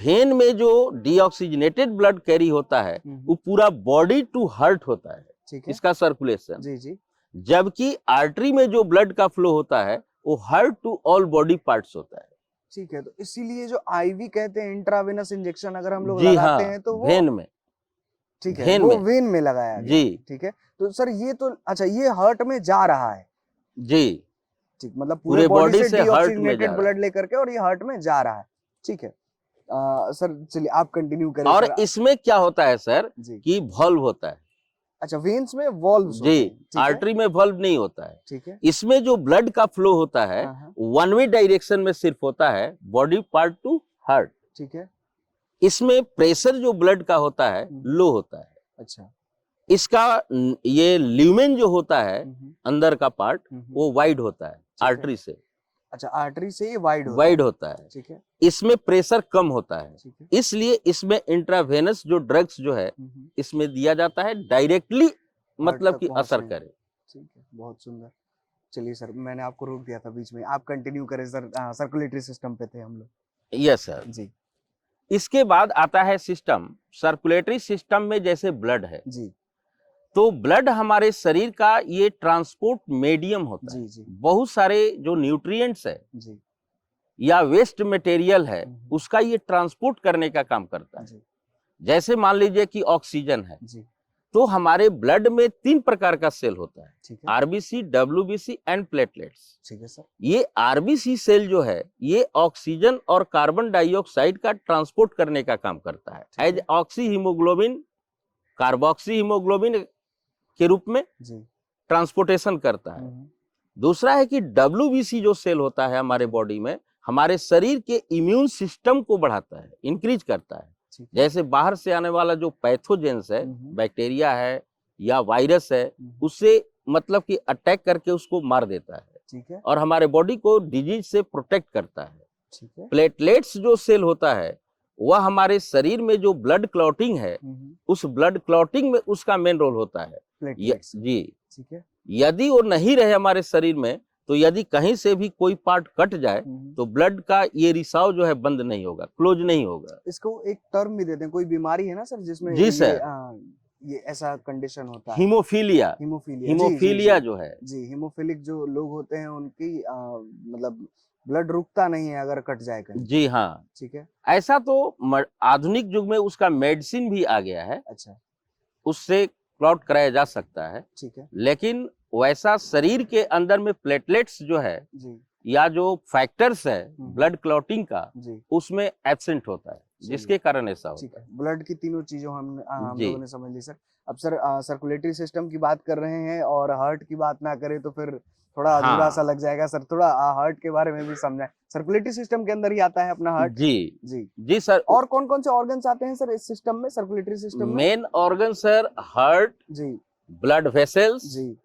A: वेन में जो डीऑक्सीजनेटेड ब्लड कैरी होता है वो पूरा बॉडी टू हार्ट होता है,
B: ठीक है,
A: इसका सर्कुलेशन।
B: जी जी,
A: जबकि आर्टरी में जो ब्लड का फ्लो होता है वो heart to all body parts होता है।
B: ठीक है। तो इसीलिए जो आईवी कहते हैं, इंट्रावेनस इंजेक्शन अगर हम लोग
A: जी
B: लगाते
A: हाँ,
B: हैं तो वो,
A: वेन में,
B: ठीक है,
A: वेन
B: वो
A: में,
B: वेन में लगाया गया,
A: जी
B: ठीक है। तो सर ये तो, अच्छा, ये हार्ट में जा रहा है,
A: जी,
B: ठीक, मतलब पूरे
A: पूरे
B: बॉडी
A: बॉडी
B: से
A: से हार्ट में जा
B: डीऑक्सीजनेटेड
A: रहा
B: ब्लड लेकर के और ये हार्ट में जा रहा है, ठीक है। सर चलिए आप कंटिन्यू
A: है।
B: करें
A: और
B: सर।
A: इसमें क्या होता है सर
B: जी,
A: कि वॉल्व होता है।
B: अच्छा, वेन्स में वॉल्व्स होते
A: जी,
B: हैं, ठीक है,
A: आर्टरी में वॉल्व नहीं होता है।
B: ठीक है,
A: इसमें जो ब्लड का फ्लो होता है
B: हाँ हाँ,
A: वन वे डायरेक्शन में सिर्फ होता है, बॉडी पार्ट टू हार्ट।
B: ठीक है,
A: इसमें प्रेशर जो ब्लड का होता है लो होता है।
B: अच्छा,
A: इसका ये ल्यूमेन जो होता है अंदर का पार्ट
B: हम्म,
A: वो वाइड होता है
B: है।
A: आर्टरी से,
B: अच्छा, आर्टरी से ये वाइड
A: वाइड होता है।
B: ठीक है,
A: इसमें प्रेशर कम होता है,
B: ठीक है,
A: इसलिए इसमें इंट्रावेनस जो ड्रग्स जो है इसमें दिया जाता है डायरेक्टली, मतलब
B: तक
A: कि
B: पहुंचने
A: असर
B: में।
A: करे।
B: ठीक है, बहुत सुंदर। चलिए सर, मैंने आपको रोक दिया था बीच में, आप कंटिन्यू करें सर। सर्कुलेटरी सिस्टम पे थे हम लोग।
A: Yes sir.
B: जी
A: इसके बाद आता है सिस्टम, सर्कुलेटरी सिस्टम में जैसे ब्लड है
B: जी
A: तो ब्लड हमारे शरीर का ये ट्रांसपोर्ट मीडियम होता
B: जी
A: है।
B: जी
A: बहुत सारे जो न्यूट्रिएंट्स है
B: जी
A: या वेस्ट मटेरियल है
B: हम्म।
A: उसका ये ट्रांसपोर्ट करने का काम करता है।
B: जी
A: जैसे मान लीजिए कि ऑक्सीजन है
B: जी,
A: तो हमारे ब्लड में 3 प्रकार का सेल होता है,
B: ठीक है,
A: आरबीसी, डब्ल्यूबीसी एंड प्लेटलेट्स।
B: ठीक है सर,
A: ये आरबीसी सेल जो है ये ऑक्सीजन और कार्बन डाइऑक्साइड का ट्रांसपोर्ट करने का काम करता
B: ठीक
A: है, as oxy haemoglobin, carboxy haemoglobin के रूप में
B: जी,
A: ट्रांसपोर्टेशन करता है। दूसरा है कि डब्ल्यूबीसी जो सेल होता है हमारे बॉडी में हमारे शरीर के इम्यून सिस्टम को बढ़ाता है, इंक्रीज करता है।
B: ठीक है,
A: जैसे बाहर से आने वाला जो पैथोजेंस है,
B: हम्म।
A: बैक्टीरिया है या वायरस है, उससे मतलब कि अटैक करके उसको मार देता है
B: ठीक है,
A: और हमारे बॉडी को डिजीज से प्रोटेक्ट करता है।
B: ठीक है,
A: प्लेटलेट्स जो सेल होता है वह हमारे शरीर में जो ब्लड क्लॉटिंग है उस ब्लड क्लॉटिंग में उसका मेन रोल होता है।
B: प्लेटलेट्स,
A: जी,
B: ठीक है,
A: यदि वो नहीं रहे हमारे शरीर में तो यदि कहीं से भी कोई पार्ट कट जाए तो ब्लड का ये रिसाव जो है बंद नहीं होगा, क्लोज नहीं होगा।
B: इसको एक टर्म भी देते हैं, कोई बीमारी है ना सर जिसमें
A: जी सर,
B: ये ऐसा कंडीशन होता है,
A: हीमोफीलिया।
B: हीमोफीलिया,
A: हीमोफीलिया जो है,
B: जी, हीमोफिलिक जो लोग होते हैं उनकी मतलब ब्लड रुकता नहीं है अगर कट जाए कहीं।
A: जी हाँ,
B: ठीक है,
A: ऐसा तो आधुनिक युग में उसका मेडिसिन भी आ गया है,
B: अच्छा,
A: उससे क्लॉट कराया जा सकता है।
B: ठीक है,
A: लेकिन वैसा शरीर के अंदर में प्लेटलेट्स जो है
B: जी
A: या जो फैक्टर्स है ब्लड क्लॉटिंग का
B: जी,
A: उसमें एब्सेंट होता है, जिसके कारण ऐसा
B: ठीक
A: होता
B: है।
A: है।
B: ब्लड की तीनों चीजों हम
A: जी।
B: लोगों ने समझ ली सर। अब सर सर्कुलेटरी सिस्टम की बात कर रहे हैं और हार्ट की बात ना करें तो फिर थोड़ा अधूरा सा
A: हाँ,
B: लग जाएगा सर। थोड़ा हार्ट के बारे में भी समझाएं। सर्कुलेटरी सिस्टम के अंदर ही आता है अपना हार्ट?
A: जी
B: जी
A: जी सर।
B: और कौन कौन से ऑर्गन्स आते हैं सर इस सिस्टम में, सर्कुलेटरी सिस्टम में?
A: मेन ऑर्गन सर हार्ट,
B: जी
A: ब्लड वेसल्स
B: जी,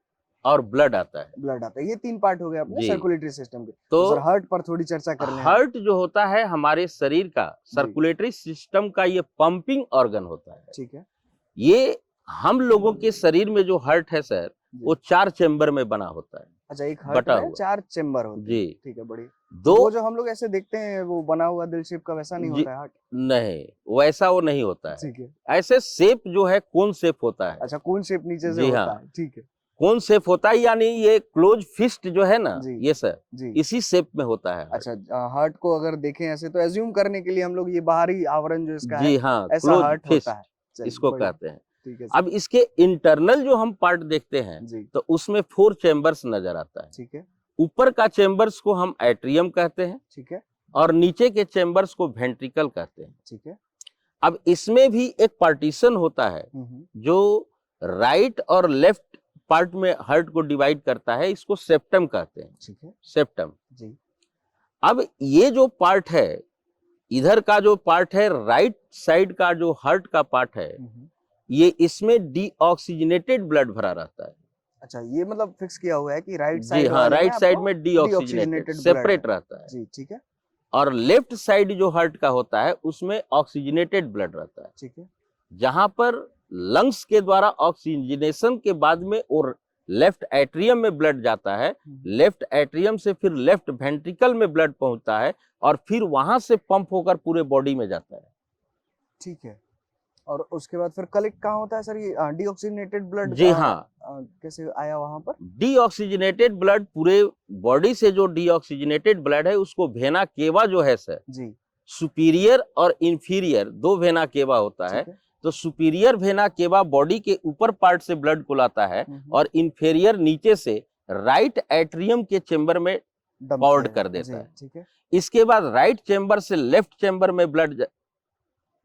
A: और ब्लड आता है।
B: ब्लड आता है। ये 3 पार्ट हो गए अपने
A: जी।
B: सर्कुलेटरी सिस्टम के।
A: तो
B: सर हार्ट पर थोड़ी चर्चा कर लें।
A: हार्ट जो होता है हमारे शरीर का सर्कुलेटरी सिस्टम का ये पंपिंग ऑर्गन होता है।
B: ठीक है,
A: ये हम लोगों के शरीर में जो हार्ट है सर
B: जी।
A: वो 4 चेम्बर में बना होता है।
B: अच्छा, एक हार्ट
A: बटा
B: में
A: हुआ।
B: 4 चेम्बर होते हैं।
A: जी।
B: ठीक है, बढ़िया।
A: दो
B: वो जो हम लोग ऐसे देखते हैं वो बना हुआ दिल शेप का, वैसा नहीं
A: जी,
B: होता है हार्ट?
A: नहीं वैसा वो नहीं होता है।
B: ठीक है,
A: ऐसे शेप जो है कोन शेप होता है।
B: अच्छा, कौन शेप नीचे से
A: जी
B: होता
A: हाँ।
B: है? ठीक है,
A: कोन शेप होता है यानी ये क्लोज फिस्ट जो है ना,
B: जी।
A: ये सर
B: जी।
A: इसी शेप में होता है।
B: अच्छा, हार्ट को अगर देखें ऐसे तो एज्यूम करने के लिए हम लोग ये बाहरी आवरण जो इसका
A: जी
B: है
A: हाँ,
B: ऐसा
A: क्लोज
B: हार्ट
A: फिस्ट
B: होता है। चलिए,
A: इसको
B: बढ़िया।
A: कहते हैं।
B: ठीक है
A: अब इसके इंटरनल जो हम पार्ट देखते हैं
B: जी,
A: तो उसमें 4 चेम्बर्स नजर आता है।
B: ठीक है,
A: ऊपर का चेम्बर्स को हम एट्रियम कहते हैं
B: ठीक है,
A: और नीचे के चेम्बर्स को वेंट्रिकल कहते हैं।
B: ठीक है।
A: अब इसमें भी एक पार्टीशन होता है जो राइट और लेफ्ट पार्ट में हार्ट को डिवाइड करता है, इसको सेप्टम कहते हैं।
B: ठीक है,
A: सेप्टम।
B: जी,
A: अब ये जो पार्ट है, इधर का जो पार्ट है, राइट साइड का जो हार्ट का पार्ट है, ये इसमें डीऑक्सीजनेटेड ब्लड भरा रहता है।
B: अच्छा, ये मतलब फिक्स किया हुआ है कि राइट
A: जी
B: साइड
A: हाँ,
B: वाले
A: राइट साइड
B: आपको
A: में डीऑक्सीजनेटेड
B: deoxygenated blood
A: सेपरेट
B: है।
A: रहता है
B: जी, ठीक है,
A: और लेफ्ट साइड जो हार्ट का होता है उसमें ऑक्सीजनेटेड ब्लड रहता है,
B: ठीक है,
A: जहां पर लंग्स के द्वारा ऑक्सीजनेशन के बाद में और लेफ्ट एट्रियम में ब्लड जाता है, लेफ्ट एट्रियम से फिर लेफ्ट वेंट्रिकल में ब्लड पहुंचता है और फिर वहां से पंप होकर पूरे बॉडी में जाता है।
B: ठीक है। और उसके बाद फिर कलेक्ट कहाँ होता है सर ये डीऑक्सीजनेटेड ब्लड?
A: जी हाँ,
B: कैसे आया वहां पर?
A: डीऑक्सीजनेटेड ब्लड पूरे बॉडी से जो डीऑक्सीजनेटेड ब्लड है उसको वेना केवा जो है सर,
B: जी
A: सुपीरियर और इंफीरियर दो वेना केवा होता है।
B: ठीक है।
A: तो सुपीरियर वेना केवा बॉडी के ऊपर पार्ट से ब्लड को लाता है और इंफीरियर नीचे से राइट एट्रियम के चेंबर में पाउड कर देता है।
B: ठीक है।
A: इसके बाद राइट चेंबर से लेफ्ट चेंबर में ब्लड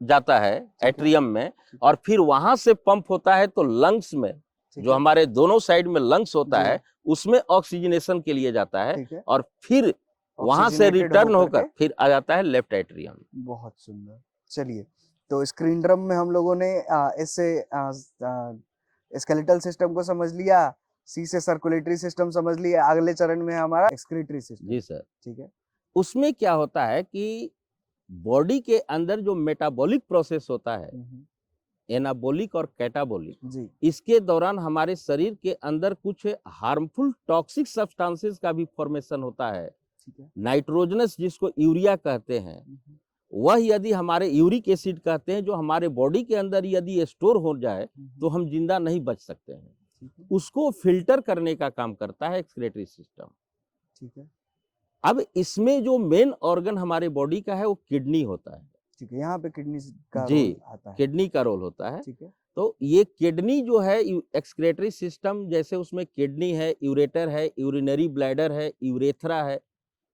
A: जाता है एट्रियम में और फिर वहां से पंप होता है तो लंग्स में, जो हमारे दोनों साइड में लंग्स होता है उसमें ऑक्सीजनेशन के लिए जाता है और फिर वहां से रिटर्न होकर फिर आ जाता है लेफ्ट एट्रियम।
B: बहुत सुंदर। चलिए, तो स्क्रीन ड्रम में हम लोगों ने इससे स्केलेटल सिस्टम को समझ लिया, सी से सर्कुलेटरी सिस्टम समझ लिया, अगले चरण में हमारा एक्सक्रीटरी सिस्टम।
A: जी सर।
B: ठीक है।
A: उसमें क्या होता है कि बॉडी के अंदर जो मेटाबॉलिक प्रोसेस होता है, एनाबॉलिक और कैटाबॉलिक,
B: जी
A: इसके दौरान हमारे शरीर के अंदर कुछ हार्मफुल टॉक्सिक सब्सटेंसेस का भी फॉर्मेशन होता है।
B: ठीक है।
A: नाइट्रोजनस जिसको यूरिया कहते हैं, वह यदि हमारे यूरिक एसिड कहते हैं, जो हमारे बॉडी के अंदर यदि स्टोर हो जाए तो हम जिंदा नहीं बच सकते हैं। उसको फिल्टर करने का काम करता है एक्सक्रीटरी सिस्टम।
B: ठीक है।
A: अब इसमें जो मेन ऑर्गन हमारे बॉडी का है वो किडनी होता है।
B: ठीक है, यहाँ पे किडनी का
A: जी,
B: रोल आता है।
A: किडनी का रोल होता है।
B: ठीक है।
A: तो ये किडनी जो है एक्सक्रीटरी सिस्टम, जैसे उसमें किडनी है, यूरेटर है, यूरिनरी ब्लैडर है, यूरेथ्रा है,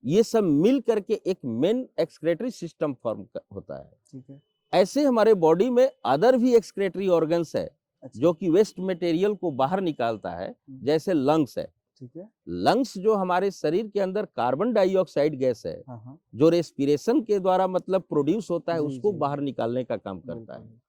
A: ये सब मिल करके एक मेन एक्सक्रीटरी सिस्टम फॉर्म होता है।
B: ठीक है।
A: ऐसे हमारे बॉडी में अदर भी एक्सक्रीटरी ऑर्गन्स है जो कि वेस्ट मटेरियल को बाहर निकालता है, जैसे लंग्स है।
B: ठीक है।
A: लंग्स जो हमारे शरीर के अंदर कार्बन डाइऑक्साइड गैस है, जो रेस्पिरेशन के द्वारा मतलब प्रोड्यूस होता है, उसको बाहर निकालने का काम करता है।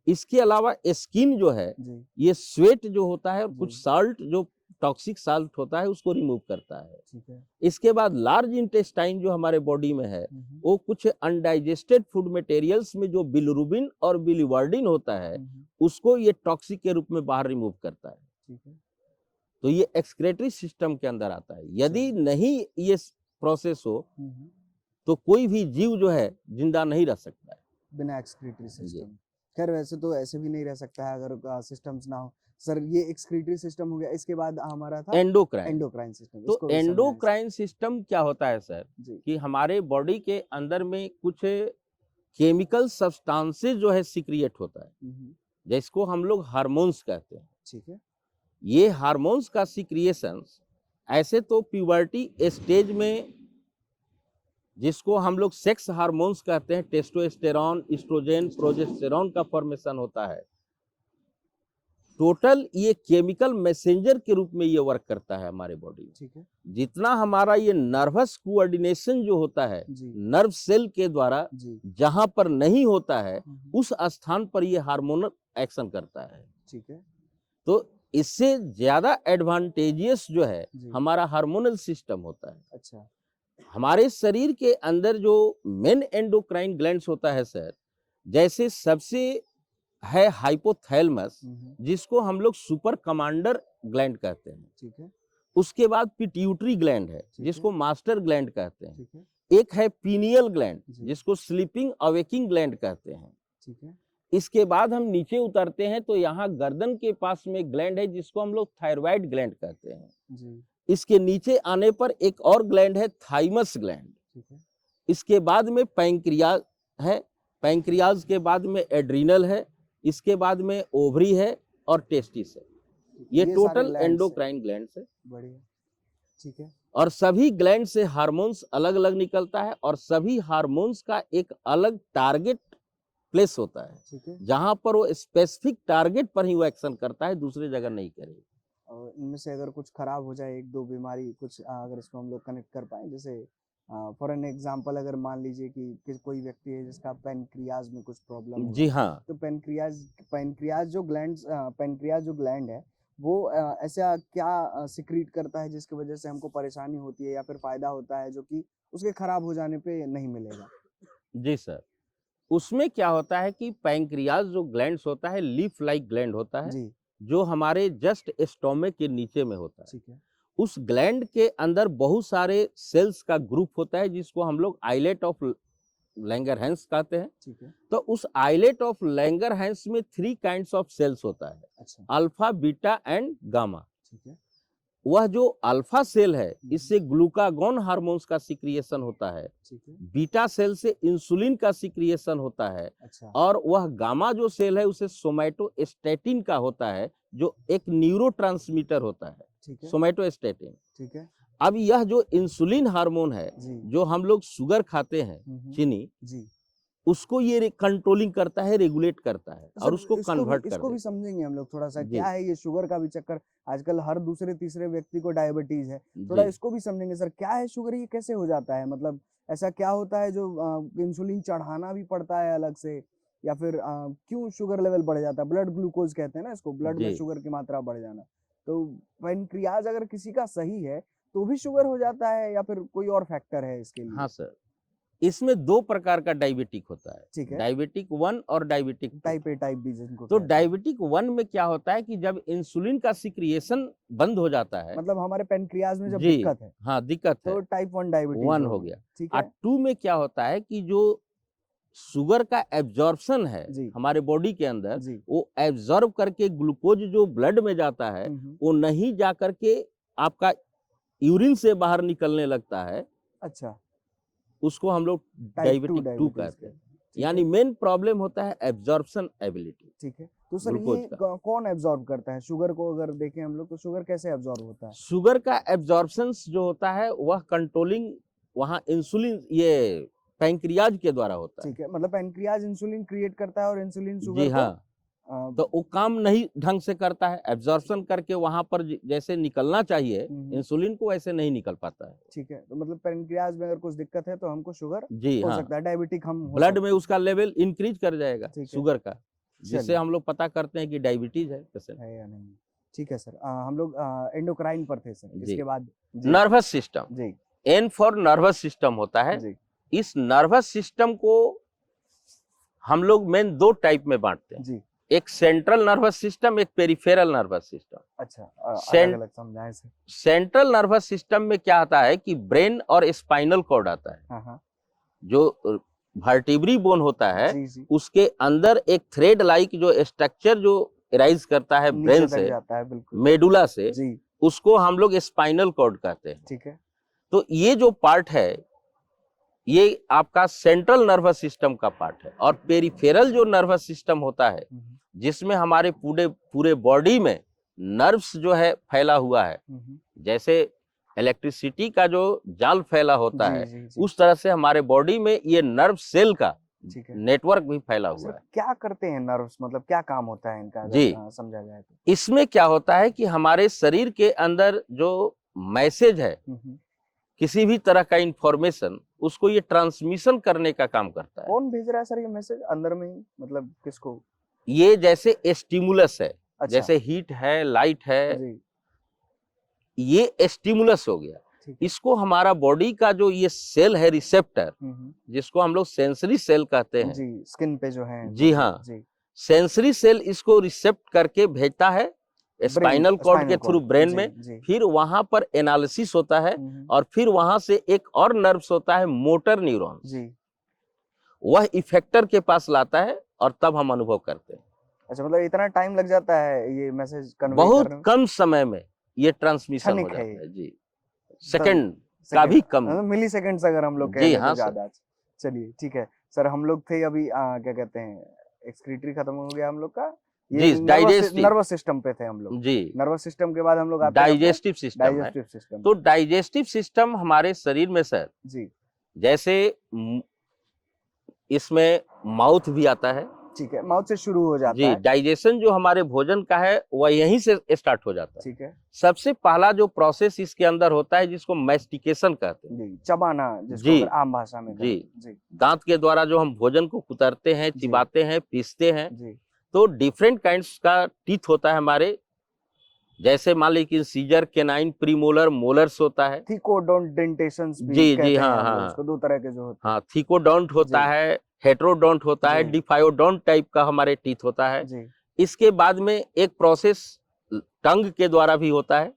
A: इसके अलावा स्किन जो है, ये स्वेट जो होता है और कुछ साल्ट जो टॉक्सिक साल्ट होता है उसको रिमूव करता है।
B: ठीक है।
A: इसके बाद लार्ज इंटेस्टाइन जो हमारे बॉडी में है, वो कुछ अनडाइजेस्टेड फूड मटेरियल्स में जो बिलिरुबिन और बिलिवर्डिन होता है, उसको ये टॉक्सिक के रूप में बाहर रिमूव करता है।
B: ठीक है।
A: तो ये एक्सक्रीटरी सिस्टम के अंदर आता है। यदि नहीं ये प्रोसेस हो तो कोई भी जीव जो है जिंदा नहीं रह सकता है
B: बिना एक्सक्रीटरी सिस्टम। खैर वैसे तो ऐसे भी नहीं रह सकता है अगर सिस्टम्स ना हो। सर ये एक्सक्रीटरी सिस्टम हो गया, इसके बाद हमारा था एंडोक्राइन सिस्टम।
A: तो एंडोक्राइन सिस्टम क्या होता है सर, कि हमारे बॉडी के अंदर में कुछ केमिकल सब्सटेंसेस जो है सिक्रिएट होता है, जिसको हम लोग हार्मोन्स कहते हैं।
B: ठीक है।
A: ये हार्मोन्स का सिक्रिएशन ऐसे तो प्यूबर्टी स्टेज में, जिसको हम लोग सेक्स हार्मोन्स कहते हैं, टेस्टोस्टेरॉन, एस्ट्रोजन, प्रोजेस्टेरॉन का फॉर्मेशन होता है। टोटल ये केमिकल मैसेंजर के रूप में ये वर्क करता है हमारे बॉडी में।
B: ठीक है।
A: जितना हमारा ये नर्वस कोऑर्डिनेशन जो होता है नर्व सेल के द्वारा, जहां पर नहीं होता है उस स्थान पर ये हार्मोनल एक्शन करता है।
B: ठीक है।
A: तो इससे ज्यादा एडवांटेजियस जो है हमारा हार्मोनल सिस्टम होता है।
B: अच्छा।
A: हमारे शरीर के अंदर जो मेन एंडोक्राइन ग्लैंड्स होता है सर, जैसे सबसे है हाइपोथैलेमस, जिसको हम लोग सुपर कमांडर ग्लैंड कहते हैं।
B: ठीक है।
A: उसके बाद पिट्यूटरी ग्लैंड है, जिसको मास्टर ग्लैंड कहते हैं।
B: ठीक है।
A: एक है पीनियल ग्लैंड, जिसको स्लीपिंग अवेकिंग ग्लैंड कहते हैं।
B: ठीक है।
A: इसके बाद हम नीचे उतरते हैं तो यहाँ गर्दन के पास में ग्लैंड है, जिसको हम लोग थायराइड ग्लैंड कहते हैं।
B: जी।
A: इसके नीचे आने पर एक और ग्लैंड है, थाइमस ग्लैंड।
B: ठीक है।
A: इसके बाद में पैंक्रियाज है, पैंक्रियाज के बाद में एड्रीनल है, इसके बाद में ओवरी है और टेस्टिस है। ये टोटल एंडोक्राइन ग्लैंड है।
B: बढ़िया। ठीक है।
A: और सभी ग्लैंड से हार्मोन्स अलग अलग निकलता है और सभी हार्मोन्स का एक अलग टारगेट प्लेस होता है।
B: ठीक है।
A: जहां पर वो स्पेसिफिक टारगेट पर ही वो एक्शन करता है, दूसरी जगह नहीं करेगा।
B: और इनमें से अगर कुछ खराब हो जाए, एक दो बीमारी कुछ अगर इसको हम लोग कनेक्ट कर पाए, जैसे फॉर एन एग्जांपल अगर मान लीजिए कि कोई व्यक्ति है जिसका पैनक्रियाज में कुछ प्रॉब्लम है।
A: जी हाँ।
B: तो पैनक्रियाज जो ग्लैंड है वो ऐसा क्या सिक्रीट करता है जिसकी वजह से हमको परेशानी होती है या फिर फायदा होता है, जो कि उसके खराब हो जाने पे नहीं मिलेगा?
A: जी सर, उसमें क्या होता है कि पैंक्रियाज जो ग्लैंड्स होता है लीफ लाइक ग्लैंड होता है।
B: जी।
A: जो हमारे जस्ट स्टोमक के नीचे में होता है।
B: ठीक है।
A: उस ग्लैंड के अंदर बहुत सारे सेल्स का ग्रुप होता है जिसको हम लोग आइलेट ऑफ लैंगरहैंस कहते हैं।
B: ठीक है।
A: तो उस आइलेट ऑफ लैंगरहैंस में 3 काइंड्स ऑफ सेल्स होता है,
B: अच्छा।
A: Alpha, beta and gamma.
B: ठीक है।
A: वह जो अल्फा सेल है इससे ग्लूकागॉन हार्मोन्स का सिक्रिएशन होता है,
B: ठीक है।
A: बीटा सेल से इंसुलिन का सिक्रिएशन होता है,
B: अच्छा।
A: और वह गामा जो सेल है उसे सोमैटोस्टैटिन का होता है जो एक न्यूरोट्रांसमीटर होता है,
B: ठीक है।
A: सोमैटोस्टैटिन।
B: ठीक है।
A: अब यह जो इंसुलिन हार्मोन है
B: जी।
A: जो हम लोग शुगर खाते हैं, चीनी,
B: जी।
A: उसको ये कंट्रोलिंग करता है, रेगुलेट करता है
B: सर
A: और उसको कन्वर्ट कर
B: इसको भी
A: देता
B: समझेंगे हम लोग थोड़ा सा,
A: जी।
B: क्या है ये शुगर का भी चक्कर, आजकल हर दूसरे तीसरे व्यक्ति को डायबिटीज है,
A: है।
B: थोड़ा
A: जी,
B: इसको भी समझेंगे सर, क्या है शुगर, ये कैसे हो जाता है, मतलब ऐसा क्या होता है जो इंसुलिन चढ़ाना भी पड़ता है अलग से, या फिर क्यों शुगर लेवल बढ़ जाता है, ब्लड ग्लूकोज कहते हैं ना इसको, ब्लड में
A: जी।
B: शुगर की मात्रा बढ़ जाना। तो पैनक्रियाज अगर किसी का सही है तो भी शुगर हो जाता है, या फिर कोई और फैक्टर है इसके लिए?
A: हाँ सर, इसमें 2 प्रकार का डायबिटिक होता है,
B: ठीक है।
A: डायबिटिक 1 और diabetic 2।
B: Type A type B जिनको
A: तो
B: कहते हैं।
A: डायबिटिक 1 में क्या होता है कि जब इंसुलिन का सिक्रिएशन बंद हो जाता है,
B: मतलब हमारे पैनक्रियाज में जब
A: जी,
B: दिक्कत है
A: हाँ दिक्कत
B: तो
A: है,
B: टाइप 1 डायबिटीज
A: 1 हो गया।
B: ठीक
A: और
B: है।
A: 2 में क्या होता है कि जो शुगर का एब्जॉर्प्शन है
B: जी।
A: हमारे बॉडी के अंदर,
B: जी।
A: वो एब्जॉर्ब करके ग्लूकोज जो ब्लड में जाता है वो नहीं जा करके आपका यूरिन से बाहर निकलने लगता है,
B: अच्छा।
A: उसको हम लोग
B: टाइप 2
A: डायबिटिक 2
B: डायबिटीज
A: कहते हैं।
B: ठीक
A: यानी
B: है।
A: मेन प्रॉब्लम होता है एब्जॉर्प्शन एबिलिटी
B: ठीक है। तो सर
A: ग्लूकोज
B: ये
A: का।
B: कौन एब्जॉर्ब करता है शुगर को, अगर देखें हम लोग तो शुगर कैसे एब्जॉर्ब होता है?
A: शुगर का एब्जॉर्प्शन जो होता है वह कंट्रोलिंग वहाँ इंसुलिन ये पैंक्रियाज के द्वारा होता है।
B: ठीक है, मतलब पैनक्रियाज इंसुलिन क्रिएट करता है और इंसुलिन
A: जी
B: शुगर को
A: हाँ, तो वो काम नहीं ढंग से करता है, एब्जॉर्प्शन करके वहां पर जैसे निकलना चाहिए इंसुलिन को वैसे नहीं निकल पाता है।
B: ठीक है, तो मतलब पैनक्रियाज में अगर कुछ दिक्कत है तो हमको शुगर
A: जी
B: हो
A: हाँ,
B: सकता है, डायबिटिक हम हो
A: ब्लड
B: सकते
A: में उसका लेवल इंक्रीज कर जाएगा
B: ठीक है।
A: शुगर का, जिससे
B: चलिए।
A: हम लोग पता करते हैं कि डायबिटीज है पेशेंट।
B: है या नहीं। ठीक है सर, हम लोग एंडोक्राइन पर थे सर,
A: जी।
B: इसके बाद जी।
A: नर्वस सिस्टम,
B: जी।
A: एन फॉर नर्वस सिस्टम होता है।
B: जी।
A: इस नर्वस सिस्टम को हम लोग मेन 2 टाइप में बांटते हैं,
B: जी।
A: एक सेंट्रल नर्वस सिस्टम, एक पेरिफेरल नर्वस सिस्टम।
B: अच्छा, अलग अलग समझाएं सर।
A: सेंट्रल नर्वस सिस्टम में क्या आता है कि ब्रेन और स्पाइनल कॉर्ड आता है।
B: हाँ हाँ।
A: जो वर्टिब्री बोन होता है
B: जी जी।
A: उसके अंदर एक थ्रेड लाइक जो स्ट्रक्चर जो राइज करता है ब्रेन
B: नीचे तक
A: से,
B: जाता है बिल्कुल।
A: मेडुला से,
B: जी।
A: उसको हम लोग स्पाइनल कॉर्ड कहते हैं।
B: ठीक है।
A: तो ये जो पार्ट है ये आपका सेंट्रल नर्वस सिस्टम का पार्ट है। और पेरिफेरल जो नर्वस सिस्टम होता है जिसमें हमारे पूरे बॉडी में नर्व्स जो है फैला हुआ है, जैसे इलेक्ट्रिसिटी का जो जाल फैला होता
B: जी,
A: है
B: जी, जी।
A: उस तरह से हमारे बॉडी में ये नर्व सेल का
B: ठीक है।
A: नेटवर्क भी फैला हुआ
B: सर
A: है।
B: क्या करते हैं नर्व्स, मतलब क्या काम होता है इनका,
A: जी।
B: अगर समझा जाए तो?
A: इसमें क्या होता है कि हमारे शरीर के अंदर जो मैसेज है, किसी भी तरह का इंफॉर्मेशन, उसको ये ट्रांसमिशन करने का काम करता है।
B: कौन भेज रहा है सर ये मैसेज, अंदर में ही, मतलब किसको?
A: ये जैसे स्टिमुलस है,
B: अच्छा।
A: जैसे हीट है, लाइट है,
B: जी।
A: ये स्टिमुलस हो गया।
B: ठीक है।
A: इसको हमारा बॉडी का जो ये सेल है रिसेप्टर, जिसको हम लोग सेंसरी सेल कहते हैं,
B: जी, स्किन पे जो है।
A: जी हाँ,
B: जी।
A: सेंसरी सेल इसको रिसेप्ट करके भेजता है स्पाइनल कॉर्ड के थ्रू ब्रेन में।
B: जी।
A: फिर वहां पर एनालिसिस होता है और फिर वहां से एक और नर्व्स होता है मोटर न्यूरॉन,
B: जी।
A: वह इफेक्टर के पास लाता है और तब हम अनुभव करते हैं।
B: अच्छा, मतलब इतना टाइम लग जाता है ये मैसेज कन्वे
A: बहुत
B: करने में?
A: कम समय में ये ट्रांसमिशन हो
B: क्षणिक
A: जाता
B: है
A: है जी, सेकंड का
B: सेकंड,
A: भी कम।
B: मिली सेकंड अगर हम लोग
A: जी
B: कह लें
A: हाँ
B: तो ज्यादा। चलिए ठीक है सर, हम लोग थे अभी क्या कहते हैं, एक्सक्रीटरी खत्म हो गया हम लोग का, ये
A: जी, डाइजेस्टिव,
B: नर्वस सिस्टम पे थे हम लोग।
A: जी,
B: नर्वस सिस्टम के बाद हम लोग आते हैं
A: डाइजेस्टिव सिस्टम है।
B: Digestive system.
A: तो डाइजेस्टिव सिस्टम हमारे शरीर में सर,
B: जी।
A: जैसे इसमें माउथ भी आता है।
B: ठीक है, माउथ से शुरू हो जाता
A: जी,
B: है।
A: डाइजेशन जो हमारे भोजन का है वह यहीं से स्टार्ट हो जाता है।
B: ठीक है।
A: सबसे पहला जो प्रोसेस इसके अंदर होता है जिसको मैस्टिकेशन कहते हैं,
B: जी, चबाना, जिसको
A: जी,
B: अगर आम भाषा में
A: जी,
B: जी।
A: दांत के द्वारा जो हम भोजन को कुतरते हैं, चिबाते हैं, पीसते हैं।
B: जी।
A: तो डिफरेंट काइंड्स का टीथ होता है हमारे, जैसे मान लीजिए सीजर, केनाइन, प्रीमोलर, मोलर्स होता है।
B: थिकोडोंटेशंस भी
A: जी,
B: कहते
A: जी,
B: हैं
A: हाँ,
B: हम लोग
A: हाँ,
B: उसको, दो तरह के जो होते हैं।
A: हाँ, थिकोडोंट होता
B: जी।
A: है, हेटेरोडोंट होता है,
B: जी।
A: डिफायोडोंट टाइप का हमारे टीथ होता है।
B: जी।
A: इसके बाद में एक प्रोसेस टंग के द्वारा भी होता है।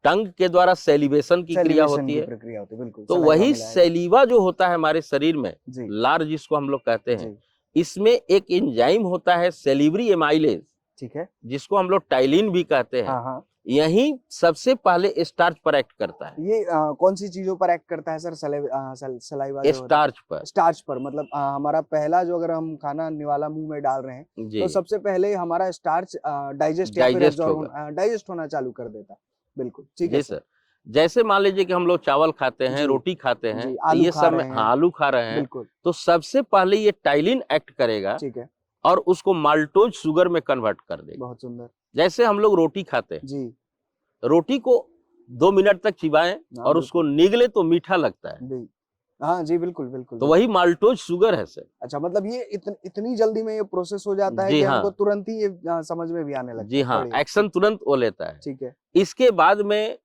A: टंग के द्वारा सेलिब्रेशन की क्रिया
B: Salivation
A: होती
B: की
A: है।
B: प्रक्रिया होती है, बिल्कुल
A: तो
B: saliva
A: वही
B: मिलाया जाता
A: सेलिवा जो होता है हमारे शरीर में,
B: है। जी
A: लार जिसको हम लोग कहते हैं,
B: जी
A: इसमें एक एंजाइम होता है सेलिब्री एमाइलेज,
B: ठीक है।
A: जिसको हम लोग टाइलिन भी कहते हैं।
B: हाँ हाँ,
A: यही सबसे पहले स्टार्च पर एक्ट करता है।
B: ये कौन सी चीजों पर एक्ट करता है सर? सलाइवा जो होता
A: स्टार्च पर।
B: है, स्टार्च पर, मतलब हमारा पहला जो, अगर हम खाना निवाला मुंह में डाल रहे हैं
A: जी
B: तो सबसे पहले हमारा स्टार्च डाइजेस्ट या फिर
A: डाइजेस्ट
B: एब्जॉर्ब
A: होगा।
B: डाइजेस्ट होना चालू कर देता है। बिल्कुल ठीक है
A: जी
B: सर।
A: सर। जैसे मान लीजिए कि हम लोग चावल खाते हैं,
B: जी
A: रोटी खाते हैं,
B: जी,
A: तो
B: आलू
A: ये
B: खा
A: सब
B: रहे
A: में,
B: हैं,
A: हाँ, आलू खा रहे हैं,
B: बिल्कुल
A: तो सबसे पहले ये टाइलिन एक्ट करेगा
B: ठीक है।
A: और उसको माल्टोज शुगर में कन्वर्ट कर देगा।
B: बहुत सुंदर।
A: जैसे हम लोग रोटी खाते हैं,
B: जी
A: रोटी को 2 मिनट तक चिबाएं
B: हाँ
A: और उसको
B: बिल्कुल।
A: निगले तो मीठा लगता है,
B: जी हाँ जी, बिल्कुल बिल्कुल
A: तो
B: बिल्कुल।
A: वही माल्टोज शुगर है सर।
B: अच्छा, मतलब ये इतनी जल्दी में ये प्रोसेस हो जाता है
A: जी
B: कि
A: हाँ,
B: हमको तुरंत ही ये समझ में भी आने लगता
A: जी
B: है।
A: हाँ,
B: बढ़िया,
A: एक्शन तुरंत वो लेता है।
B: ठीक है।
A: इसके बाद में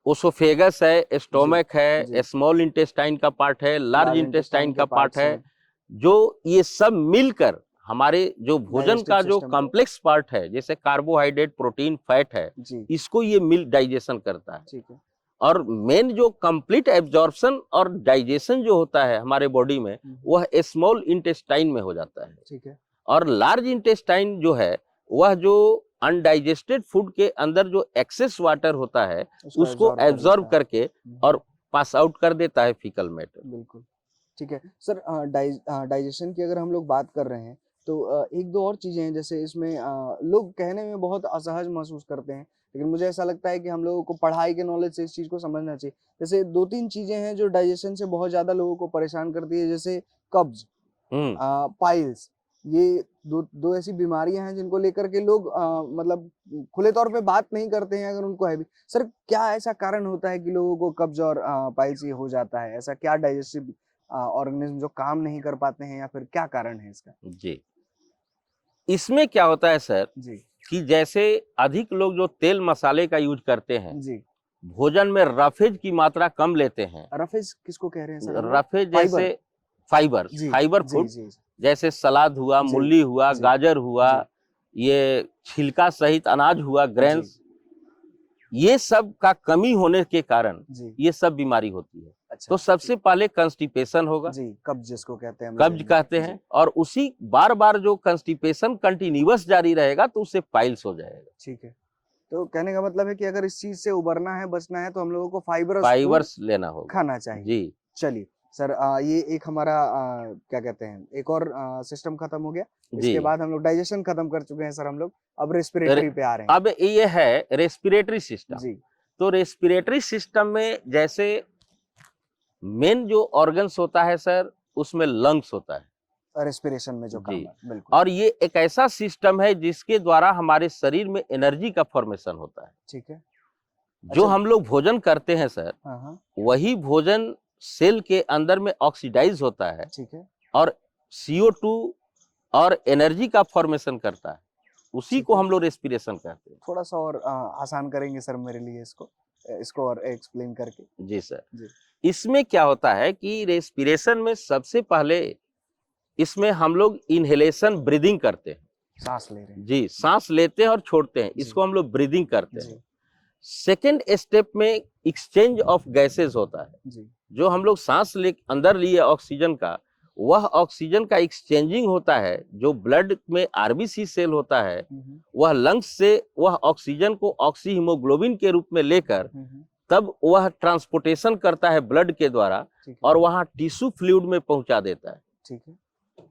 A: ओसोफेगस है,
B: जी
A: स्टोमक है,
B: जी,
A: स्मॉल इंटेस्टाइन का पार्ट है, लार्ज
B: लार्ज
A: इंटेस्टाइन
B: इंटेस्टाइन के
A: का पार्ट
B: पार्ट्स
A: है,
B: हैं,
A: जो ये सब मिलकर हमारे जो भोजन
B: डाइजेस्टिव
A: का जो
B: सिस्टम को।
A: कॉम्प्लेक्स पार्ट है, जैसे कार्बोहाइड्रेट, प्रोटीन, फैट है,
B: जी
A: इसको ये मिल डाइजेशन करता है।
B: ठीक है।
A: और मेन जो कंप्लीट एब्जॉर्प्शन और डाइजेशन जो होता है हमारे बॉडी में, वह स्मॉल इंटेस्टाइन में हो जाता है।
B: ठीक है।
A: और लार्ज इंटेस्टाइन जो है, वह जो अनडाइजेस्टेड फूड के अंदर जो एक्सेस वाटर होता है, उसको
B: absorb कर
A: एब्जॉर्ब
B: लेता है।
A: करके और पास आउट कर देता है फीकल मैटर।
B: बिल्कुल ठीक है सर। डाइजेशन की अगर हम लोग बात कर रहे हैं तो एक दो और चीजें हैं, जैसे इसमें लोग कहने में बहुत असहज महसूस करते हैं, लेकिन मुझे ऐसा लगता है कि हम लोगों को पढ़ाई के नॉलेज से इस चीज को समझना चाहिए। जैसे दो तीन चीजें हैं जो डाइजेशन से बहुत ज्यादा लोगों को परेशान करती है, जैसे कब्ज,
A: हम्म
B: पाइल्स। ये दो दो ऐसी बीमारियां हैं जिनको लेकर के लोग मतलब खुले तौर पे बात नहीं करते हैं अगर उनको है भी। सर, क्या ऐसा कारण होता है कि लोगों को कब्ज और पाइल्स ये हो जाता है? ऐसा क्या डाइजेस्टिव ऑर्गेनिज्म जो काम नहीं कर पाते हैं, या फिर क्या कारण है इसका?
A: जी, इसमें क्या होता है सर
B: जी
A: कि जैसे अधिक लोग जो तेल मसाले का यूज करते हैं,
B: जी।
A: भोजन में रफेज की मात्रा कम लेते हैं।
B: रफेज किसको कह रहे हैं सर हम लोग?
A: Roughage
B: fibre.
A: जैसे फाइबर्स,
B: जी
A: फाइबर
B: जी
A: फूड,
B: जी
A: जैसे सलाद हुआ,
B: जी
A: मूली हुआ,
B: जी
A: गाजर हुआ,
B: जी
A: ये छिलका सहित अनाज हुआ,
B: जी
A: ग्रेन्स, ये सब का कमी होने के कारण
B: जी।
A: ये सब बीमारी होती है।
B: अच्छा,
A: तो सबसे पहले कंस्टिपेशन होगा,
B: जी, कब्ज जिसको कहते हैं हम
A: कब्ज
B: लोग
A: कहते
B: जी।
A: हैं, और उसी बार बार जो कंस्टिपेशन कंटिन्यूअस जारी रहेगा तो उससे पाइल्स हो जाएगा।
B: ठीक है। तो कहने का मतलब है कि अगर इस चीज से उबरना है, बचना है, तो हम लोगों को फाइबरस फूड
A: फाइबर्स लेना होगा
B: खाना चाहिए।
A: जी।
B: चलिए सर, ये एक हमारा क्या कहते हैं, एक और सिस्टम खत्म हो गया।
A: जी,
B: इसके बाद हम लोग डाइजेशन खत्म कर चुके हैं सर हम लोग, अब
A: रे-
B: रेस्पिरेटरी पे आ रहे हैं।
A: अब ये है रेस्पिरेटरी सिस्टम।
B: जी
A: तो रेस्पिरेटरी सिस्टम में जैसे मेन जो ऑर्गन्स होता है सर, उसमें लंग्स होता है
B: रेस्पिरेशन में जो काम
A: जी।
B: है, बिल्कुल
A: और ये एक ऐसा सिस्टम है जिसके द्वारा हमारे शरीर में एनर्जी का फॉर्मेशन होता है।
B: ठीक है।
A: जो
B: अच्छा,
A: हम लोग भोजन करते हैं सर,
B: हाँ हाँ
A: वही भोजन सेल के अंदर में ऑक्सीडाइज होता है
B: ठीक है
A: और CO2 और एनर्जी का फॉर्मेशन करता है। उसी
B: ठीक
A: को
B: है।
A: हम लोग रेस्पिरेशन कहते हैं।
B: थोड़ा सा और आसान करेंगे सर मेरे लिए इसको, इसको और एक्सप्लेन करके?
A: जी सर।
B: जी
A: इसमें क्या होता है कि रेस्पिरेशन में सबसे पहले इसमें हम लोग इनहेलेशन ब्रीदिंग करते हैं।
B: सांस ले रहे हैं।
A: जी, सांस लेते हैं और छोड़ते हैं,
B: जी
A: इसको हम लोग ब्रीदिंग करते
B: जी
A: हैं। सेकेंड स्टेप में एक्सचेंज ऑफ गैसेज होता है।
B: जी
A: जो हम लोग सांस ले अंदर लिए ऑक्सीजन का, वह ऑक्सीजन का एक्सचेंजिंग होता है। जो ब्लड में RBC सेल होता है, वह लंग्स से वह ऑक्सीजन को ऑक्सी हीमोग्लोबिन के रूप में लेकर तब वह ट्रांसपोर्टेशन करता है ब्लड के द्वारा
B: ठीक है
A: और वहां टिश्यू फ्लूइड में पहुंचा देता है।
B: ठीक है।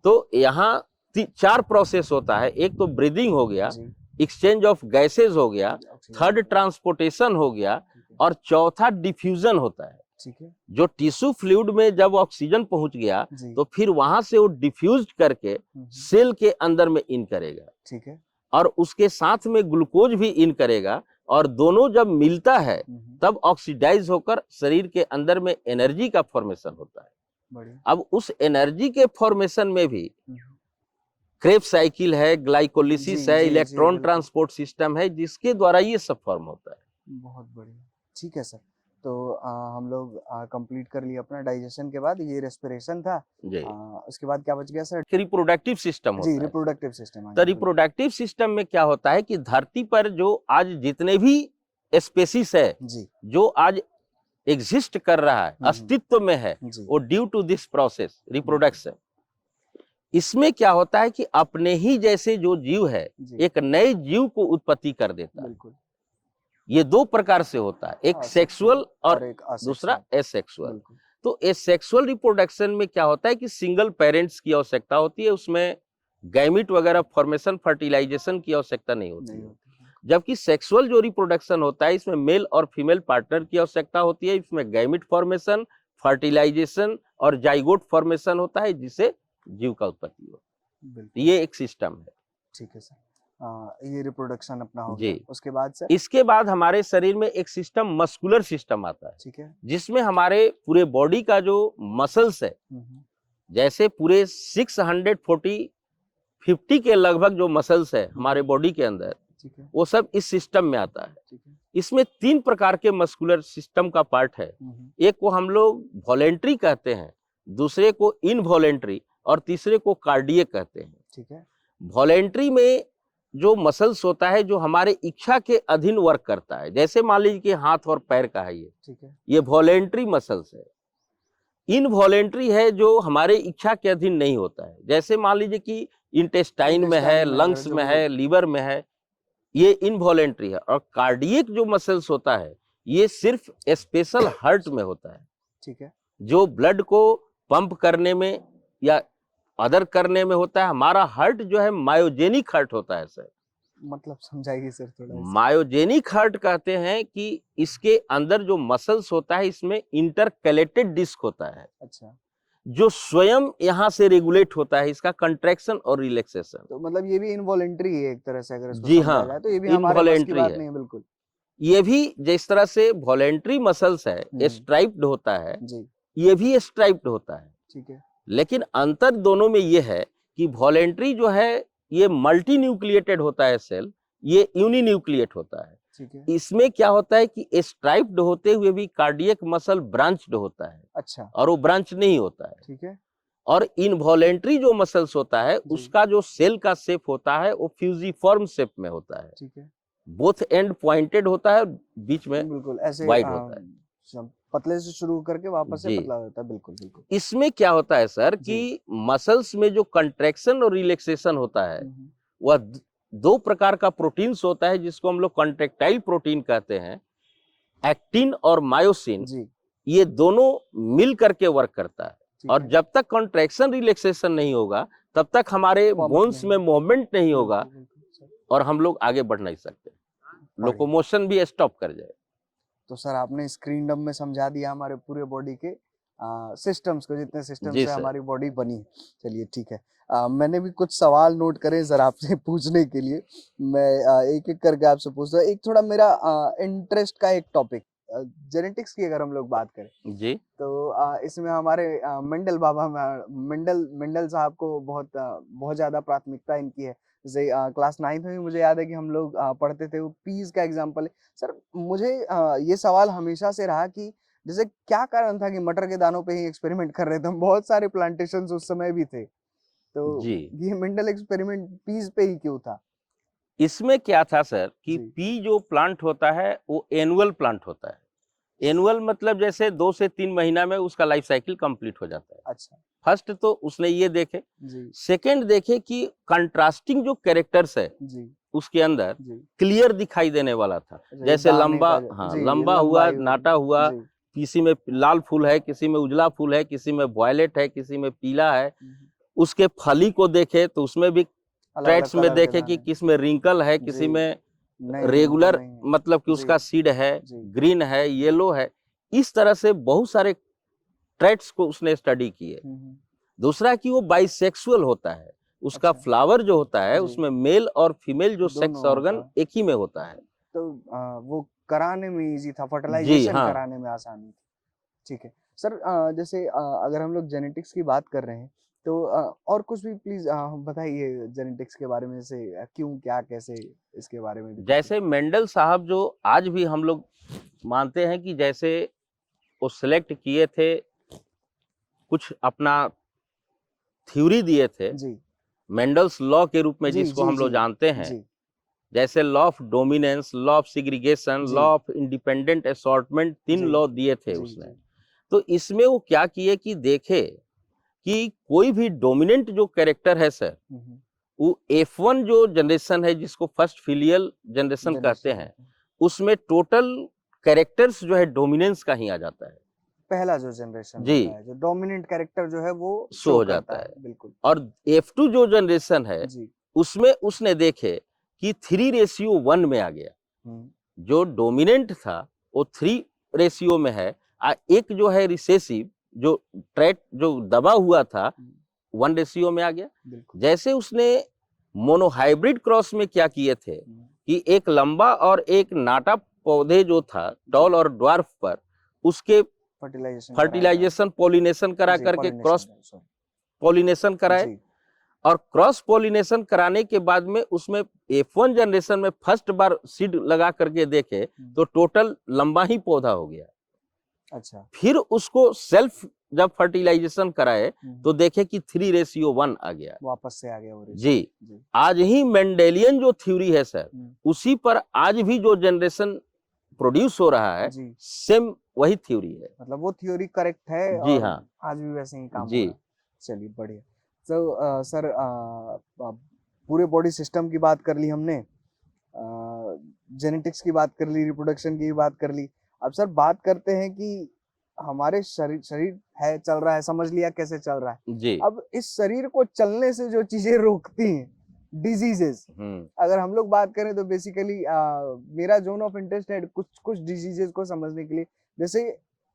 A: तो यहाँ 4 प्रोसेस होता है। एक तो ब्रीदिंग हो गया,
B: जी
A: एक्सचेंज ऑफ गैसेज हो गया,
B: ऑक्सीजन,
A: थर्ड ट्रांसपोर्टेशन हो गया,
B: ठीक है
A: और चौथा डिफ्यूजन होता है।
B: ठीक है
A: जो टिश्यू फ्लूइड में जब ऑक्सीजन पहुंच गया
B: जी
A: तो फिर वहां से वो डिफ्यूज करके सेल के अंदर में इन करेगा
B: ठीक है
A: और उसके साथ में ग्लूकोज भी इन करेगा, और दोनों जब मिलता है तब ऑक्सीडाइज होकर शरीर के अंदर में एनर्जी का फॉर्मेशन होता है।
B: बढ़िया।
A: अब उस एनर्जी के फॉर्मेशन में भी क्रेब साइकिल है, ग्लाइकोलिसिस
B: जी
A: है,
B: जी जी,
A: इलेक्ट्रॉन
B: बिल्कुल।
A: ट्रांसपोर्ट सिस्टम है, जिसके द्वारा ये सब फॉर्म होता है।
B: बहुत बढ़िया, ठीक है सर। तो हम लोग कंप्लीट कर लिए अपना डाइजेशन के बाद, ये रेस्पिरेशन था।
A: जी।
B: उसके बाद क्या बच गया सर?
A: रिप्रोडक्टिव सिस्टम
B: जी,
A: होता है।
B: Reproductive system. हाँ
A: तो
B: जी, बिल्कुल।
A: रिप्रोडक्टिव सिस्टम में क्या होता है कि धरती पर जो आज जितने भी स्पेसीज है,
B: जी।
A: जो आज एग्जिस्ट कर रहा है, अस्तित्व में है,
B: जी।
A: वो due to this process reproduction. इसमें क्या होता है कि अपने ही जैसे जो जीव है,
B: जी,
A: एक नए जीव को उत्पत्ति कर देता है।
B: बिल्कुल।
A: ये दो प्रकार से होता है, एक सेक्सुअल और
B: एक
A: दूसरा
B: असेक्सुअल।
A: एसेक्सुअल।
B: बिल्कुल।
A: तो एसेक्सुअल रिप्रोडक्शन में क्या होता है कि सिंगल पेरेंट्स की आवश्यकता होती है, उसमें गैमिट वगैरह फॉर्मेशन फर्टिलाइजेशन की आवश्यकता नहीं होती
B: नहीं
A: है।
B: होती।
A: जबकि सेक्सुअल जो रिप्रोडक्शन होता है, इसमें मेल और फीमेल पार्टनर की आवश्यकता होती है, इसमें गैमिट फॉर्मेशन, फर्टिलाइजेशन और जाइगोट फॉर्मेशन होता है, जिससे जीव का उत्पत्ति होता है।
B: बिल्कुल।
A: ये एक सिस्टम है।
B: ठीक है सर। ये रिप्रोडक्शन अपना हो
A: जी।
B: गया। उसके बाद सर?
A: इसके बाद हमारे शरीर में एक सिस्टम मस्कुलर सिस्टम आता है,
B: ठीक है।
A: जिसमें हमारे पूरे बॉडी का जो मसल्स है, जैसे पूरे 650 के लगभग जो मसल्स है हमारे बॉडी के अंदर,
B: ठीक है।
A: वो सब इस सिस्टम में आता है।
B: ठीक है।
A: इसमें 3 प्रकार के मस्कुलर सिस्टम का पार्ट है। एक को हम लोग वॉलेंट्री कहते हैं, दूसरे को इनवॉलेंट्री और तीसरे को कार्डियक कहते हैं।
B: ठीक है।
A: वॉलेंट्री में जो मसल्स होता है, जो हमारे इच्छा के अधीन वर्क करता है, जैसे मान लीजिए कि हाथ और पैर का है,
B: ठीक है।
A: ये वॉलेंट्री मसल्स है। इनवॉलेंट्री है जो हमारे इच्छा के अधीन नहीं होता है, जैसे मान लीजिए कि इंटेस्टाइन में है, लंग्स में है, लीवर में है, ये इनवॉलेंट्री है। और कार्डियक जो मसल्स होता है, ये सिर्फ स्पेशल हार्ट में होता है।
B: ठीक है।
A: जो ब्लड को पंप करने में या अदर करने में होता है। हमारा हार्ट जो है मायोजेनिक हार्ट होता है सर।
B: मतलब समझाइए सर थोड़ा इसे।
A: मायोजेनिक हार्ट कहते हैं कि इसके अंदर जो मसल्स होता है, इसमें इंटरकलेटेड डिस्क होता है।
B: अच्छा।
A: जो स्वयं यहाँ से रेगुलेट होता है, इसका कंट्रैक्शन और रिलैक्सेशन।
B: तो मतलब ये भी इनवॉलेंट्री है एक तरह से, अगर इसको
A: जी
B: समझा
A: हाँ,
B: जाए तो ये भी हमारे बस की
A: इनवॉलेंट्री
B: बात
A: है।
B: नहीं है। बिल्कुल।
A: ये भी जिस तरह से वॉलेंट्री मसल्स है स्ट्राइप्ड होता है,
B: जी।
A: ये भी स्ट्राइप्ड होता है।
B: ठीक है।
A: लेकिन अंतर दोनों में ये है कि वॉलेंट्री जो है ये मल्टी न्यूक्लिएटेड होता है सेल, ये यूनि न्यूक्लिएट होता है।
B: ठीक है।
A: इसमें क्या होता है कि स्ट्राइप्ड होते हुए भी कार्डियक मसल ब्रांच्ड होता है।
B: अच्छा।
A: और वो ब्रांच नहीं होता है।
B: ठीक है।
A: और इनवॉलेंट्री जो मसल्स होता है,
B: जी।
A: उसका जो सेल का शेप होता है, वो फ्यूजिफॉर्म शेप में होता है।
B: ठीक है।
A: बोथ एंड पॉइंटेड होता है, बीच में
B: बिल्कुल ऐसे
A: वाइड होता है।
B: पतले से शुरू करके वापस से
A: जी।
B: पतला होता है। बिल्कुल बिल्कुल।
A: इसमें क्या होता है सर
B: जी।
A: कि मसल्स में जो कंट्रैक्शन और रिलैक्सेशन होता है, वह दो प्रकार का प्रोटीन्स होता है, जिसको हम लोग कॉन्ट्रैक्टाइल प्रोटीन कहते हैं। एक्टिन और मायोसिन,
B: जी।
A: ये दोनों मिल करके वर्क करता है।
B: ठीक
A: और
B: है।
A: जब तक कॉन्ट्रैक्शन रिलैक्सेशन नहीं होगा, तब तक हमारे
B: Pump
A: बोन्स
B: नहीं
A: में मूवमेंट नहीं होगा,
B: बिल्कुल, बिल्कुल सर।
A: और हम लोग आगे बढ़ नहीं सकते,
B: बढ़िया।
A: लोकोमोशन भी स्टॉप कर जाए।
B: तो सर आपने स्क्रीन डम में समझा दिया हमारे पूरे बॉडी के सिस्टम्स को, जितने सिस्टम
A: जी
B: से
A: सर।
B: हमारी बॉडी बनी है। चलिए ठीक है। मैंने भी कुछ सवाल नोट करे सर आपसे पूछने के लिए। मैं एक एक करके आपसे पूछता हूँ। एक थोड़ा मेरा इंटरेस्ट का एक टॉपिक, जेनेटिक्स की अगर हम लोग बात करें
A: जी।
B: तो इसमें हमारे मेंडल बाबा मेंडल मेंडल साहब को बहुत ज्यादा प्राथमिकता इनकी है। जैसे क्लास 9th में भी मुझे याद है कि हम लोग पढ़ते थे, वो पीस का एग्जांपल है। सर मुझे ये सवाल हमेशा से रहा कि जैसे क्या कारण था कि मटर के दानों पे ही एक्सपेरिमेंट कर रहे थे हम? बहुत सारे प्लांटेशंस उस समय भी थे, तो
A: जी।
B: ये मेंडल एक्सपेरिमेंट पीस पे ही क्यों था?
A: इसमें क्या था सर कि
B: जी।
A: पी जो प्लांट होता है, वो एनुअल प्लांट होता है। एनुअल मतलब जैसे 2 से 3 महीना में उसका लाइफ साइकिल कंप्लीट हो जाता है।
B: अच्छा।
A: फर्स्ट तो उसने ये देखे।
B: जी।
A: सेकंड देखे कि कंट्रास्टिंग जो कैरेक्टर्स है
B: जी।
A: उसके अंदर
B: जी।
A: क्लियर दिखाई देने वाला था।
B: अच्छा, ये
A: जैसे
B: दाने
A: लंबा,
B: का
A: हाँ,
B: जी,
A: लंबा हुआ,
B: लंबाई हुई।
A: नाटा हुआ,
B: जी।
A: किसी में लाल फूल है, किसी में उजला फूल है, किसी में वॉयलेट है, किसी में पीला है। उसके फली को देखे तो उसमें भी
B: अलग अलग
A: ट्रेट्स में
B: कलर के
A: देखे कि
B: दाने।
A: किस में रिंकल है, किसी
B: जी।
A: में
B: नहीं,
A: रेगुलर,
B: नहीं है।
A: मतलब कि
B: जी।
A: उसका सीड है,
B: जी।
A: ग्रीन है, येलो है। इस तरह से बहुत सारे ट्रेट्स को उसने स्टडी किए। दूसरा कि वो बाइसेक्सुअल होता है, उसका
B: अच्छा।
A: फ्लावर जो होता है
B: जी।
A: उसमें मेल और फीमेल जो सेक्स
B: दोनों
A: ऑर्गन
B: होता।
A: एक ही में होता है।
B: तो वो कराने में इजी था,
A: जी
B: फर्टिलाइजेशन
A: हाँ।
B: कराने में आसानी थी। ठीक है सर। जैसे अगर हम लोग जेनेटिक्स की बात कर रहे हैं तो और कुछ भी प्लीज बताइए जेनेटिक्स के बारे में, से क्यों, क्या, कैसे, इसके बारे में भी कुछ।
A: जैसे मेंडल साहब जो आज भी हम लोग मानते हैं कि जैसे वो सिलेक्ट किए थे, कुछ अपना थ्योरी दिए थे
B: जी
A: मेंडल्स लॉ के रूप में,
B: जी
A: जिसको
B: जी
A: हम लोग
B: जी
A: जानते हैं,
B: जी
A: जैसे law of dominance, law of segregation,
B: जी
A: लॉ ऑफ इंडिपेंडेंट असॉर्टमेंट, 3
B: जी
A: लॉ दिए थे
B: जी
A: उसने।
B: जी
A: तो इसमें वो क्या किए कि देखे कि कोई भी डोमिनेंट जो कैरेक्टर है सर,
B: हम्म,
A: वो F1 जो जनरेशन है, जिसको फर्स्ट फिलियल जनरेशन कहते हैं, उसमें टोटल कैरेक्टर्स जो है डोमिनेंस का ही आ जाता है,
B: पहला जो जनरेशन
A: जी,
B: होता है, जो डोमिनेंट कैरेक्टर जो है वो
A: शो
B: शो
A: हो
B: करता
A: जाता
B: है,
A: है।
B: बिल्कुल।
A: और F2 जो जनरेशन है,
B: जी
A: उसमें उसने देखे कि 3:1 में आ गया। जो डोमिनेंट था वो 3 रेशियो में है, एक जो है रिसेसिव जो ट्रेट जो दबा हुआ था 1 रेशियो में आ गया।
B: बिल्कुल।
A: जैसे उसने मोनोहाइब्रिड क्रॉस में क्या किए थे कि एक लंबा और एक नाटा पौधे जो था टॉल और ड्वार्फ पर, उसके फर्टिलाइजेशन पॉलिनेशन करा करके क्रॉस पॉलिनेशन कराए,
B: जी
A: और क्रॉस पॉलिनेशन कराने के बाद में उसमें F1 जनरेशन में फर्स्ट बार सीड लगा करके देखे तो टोटल लंबा ही पौधा हो गया।
B: अच्छा।
A: फिर उसको सेल्फ जब फर्टिलाइजेशन कराए तो देखे कि 3:1 आ गया,
B: वापस से आ गया वो
A: जी। आज ही मेंडेलियन जो थ्योरी है सर, उसी पर आज भी जो जनरेशन प्रोड्यूस हो रहा है, सेम वही थ्योरी है।
B: मतलब वो थ्योरी करेक्ट है,
A: जी
B: और
A: हाँ,
B: आज भी वैसे ही काम हो
A: जी।
B: रहा है। चलिए बढ़िया। तो सर पूरे बॉडी सिस्टम की बात कर ली हमने, जेनेटिक्स की बात कर ली, रिप्रोडक्शन की बात कर ली। अब सर बात करते हैं कि हमारे शरीर शरीर है, चल रहा है, समझ लिया कैसे चल रहा है।
A: जी।
B: अब इस शरीर को चलने से जो चीजें रोकती हैं, डिजीजेस, अगर हम लोग बात करें तो बेसिकली मेरा जोन ऑफ इंटरेस्ट है कुछ कुछ डिजीजेस को समझने के लिए। जैसे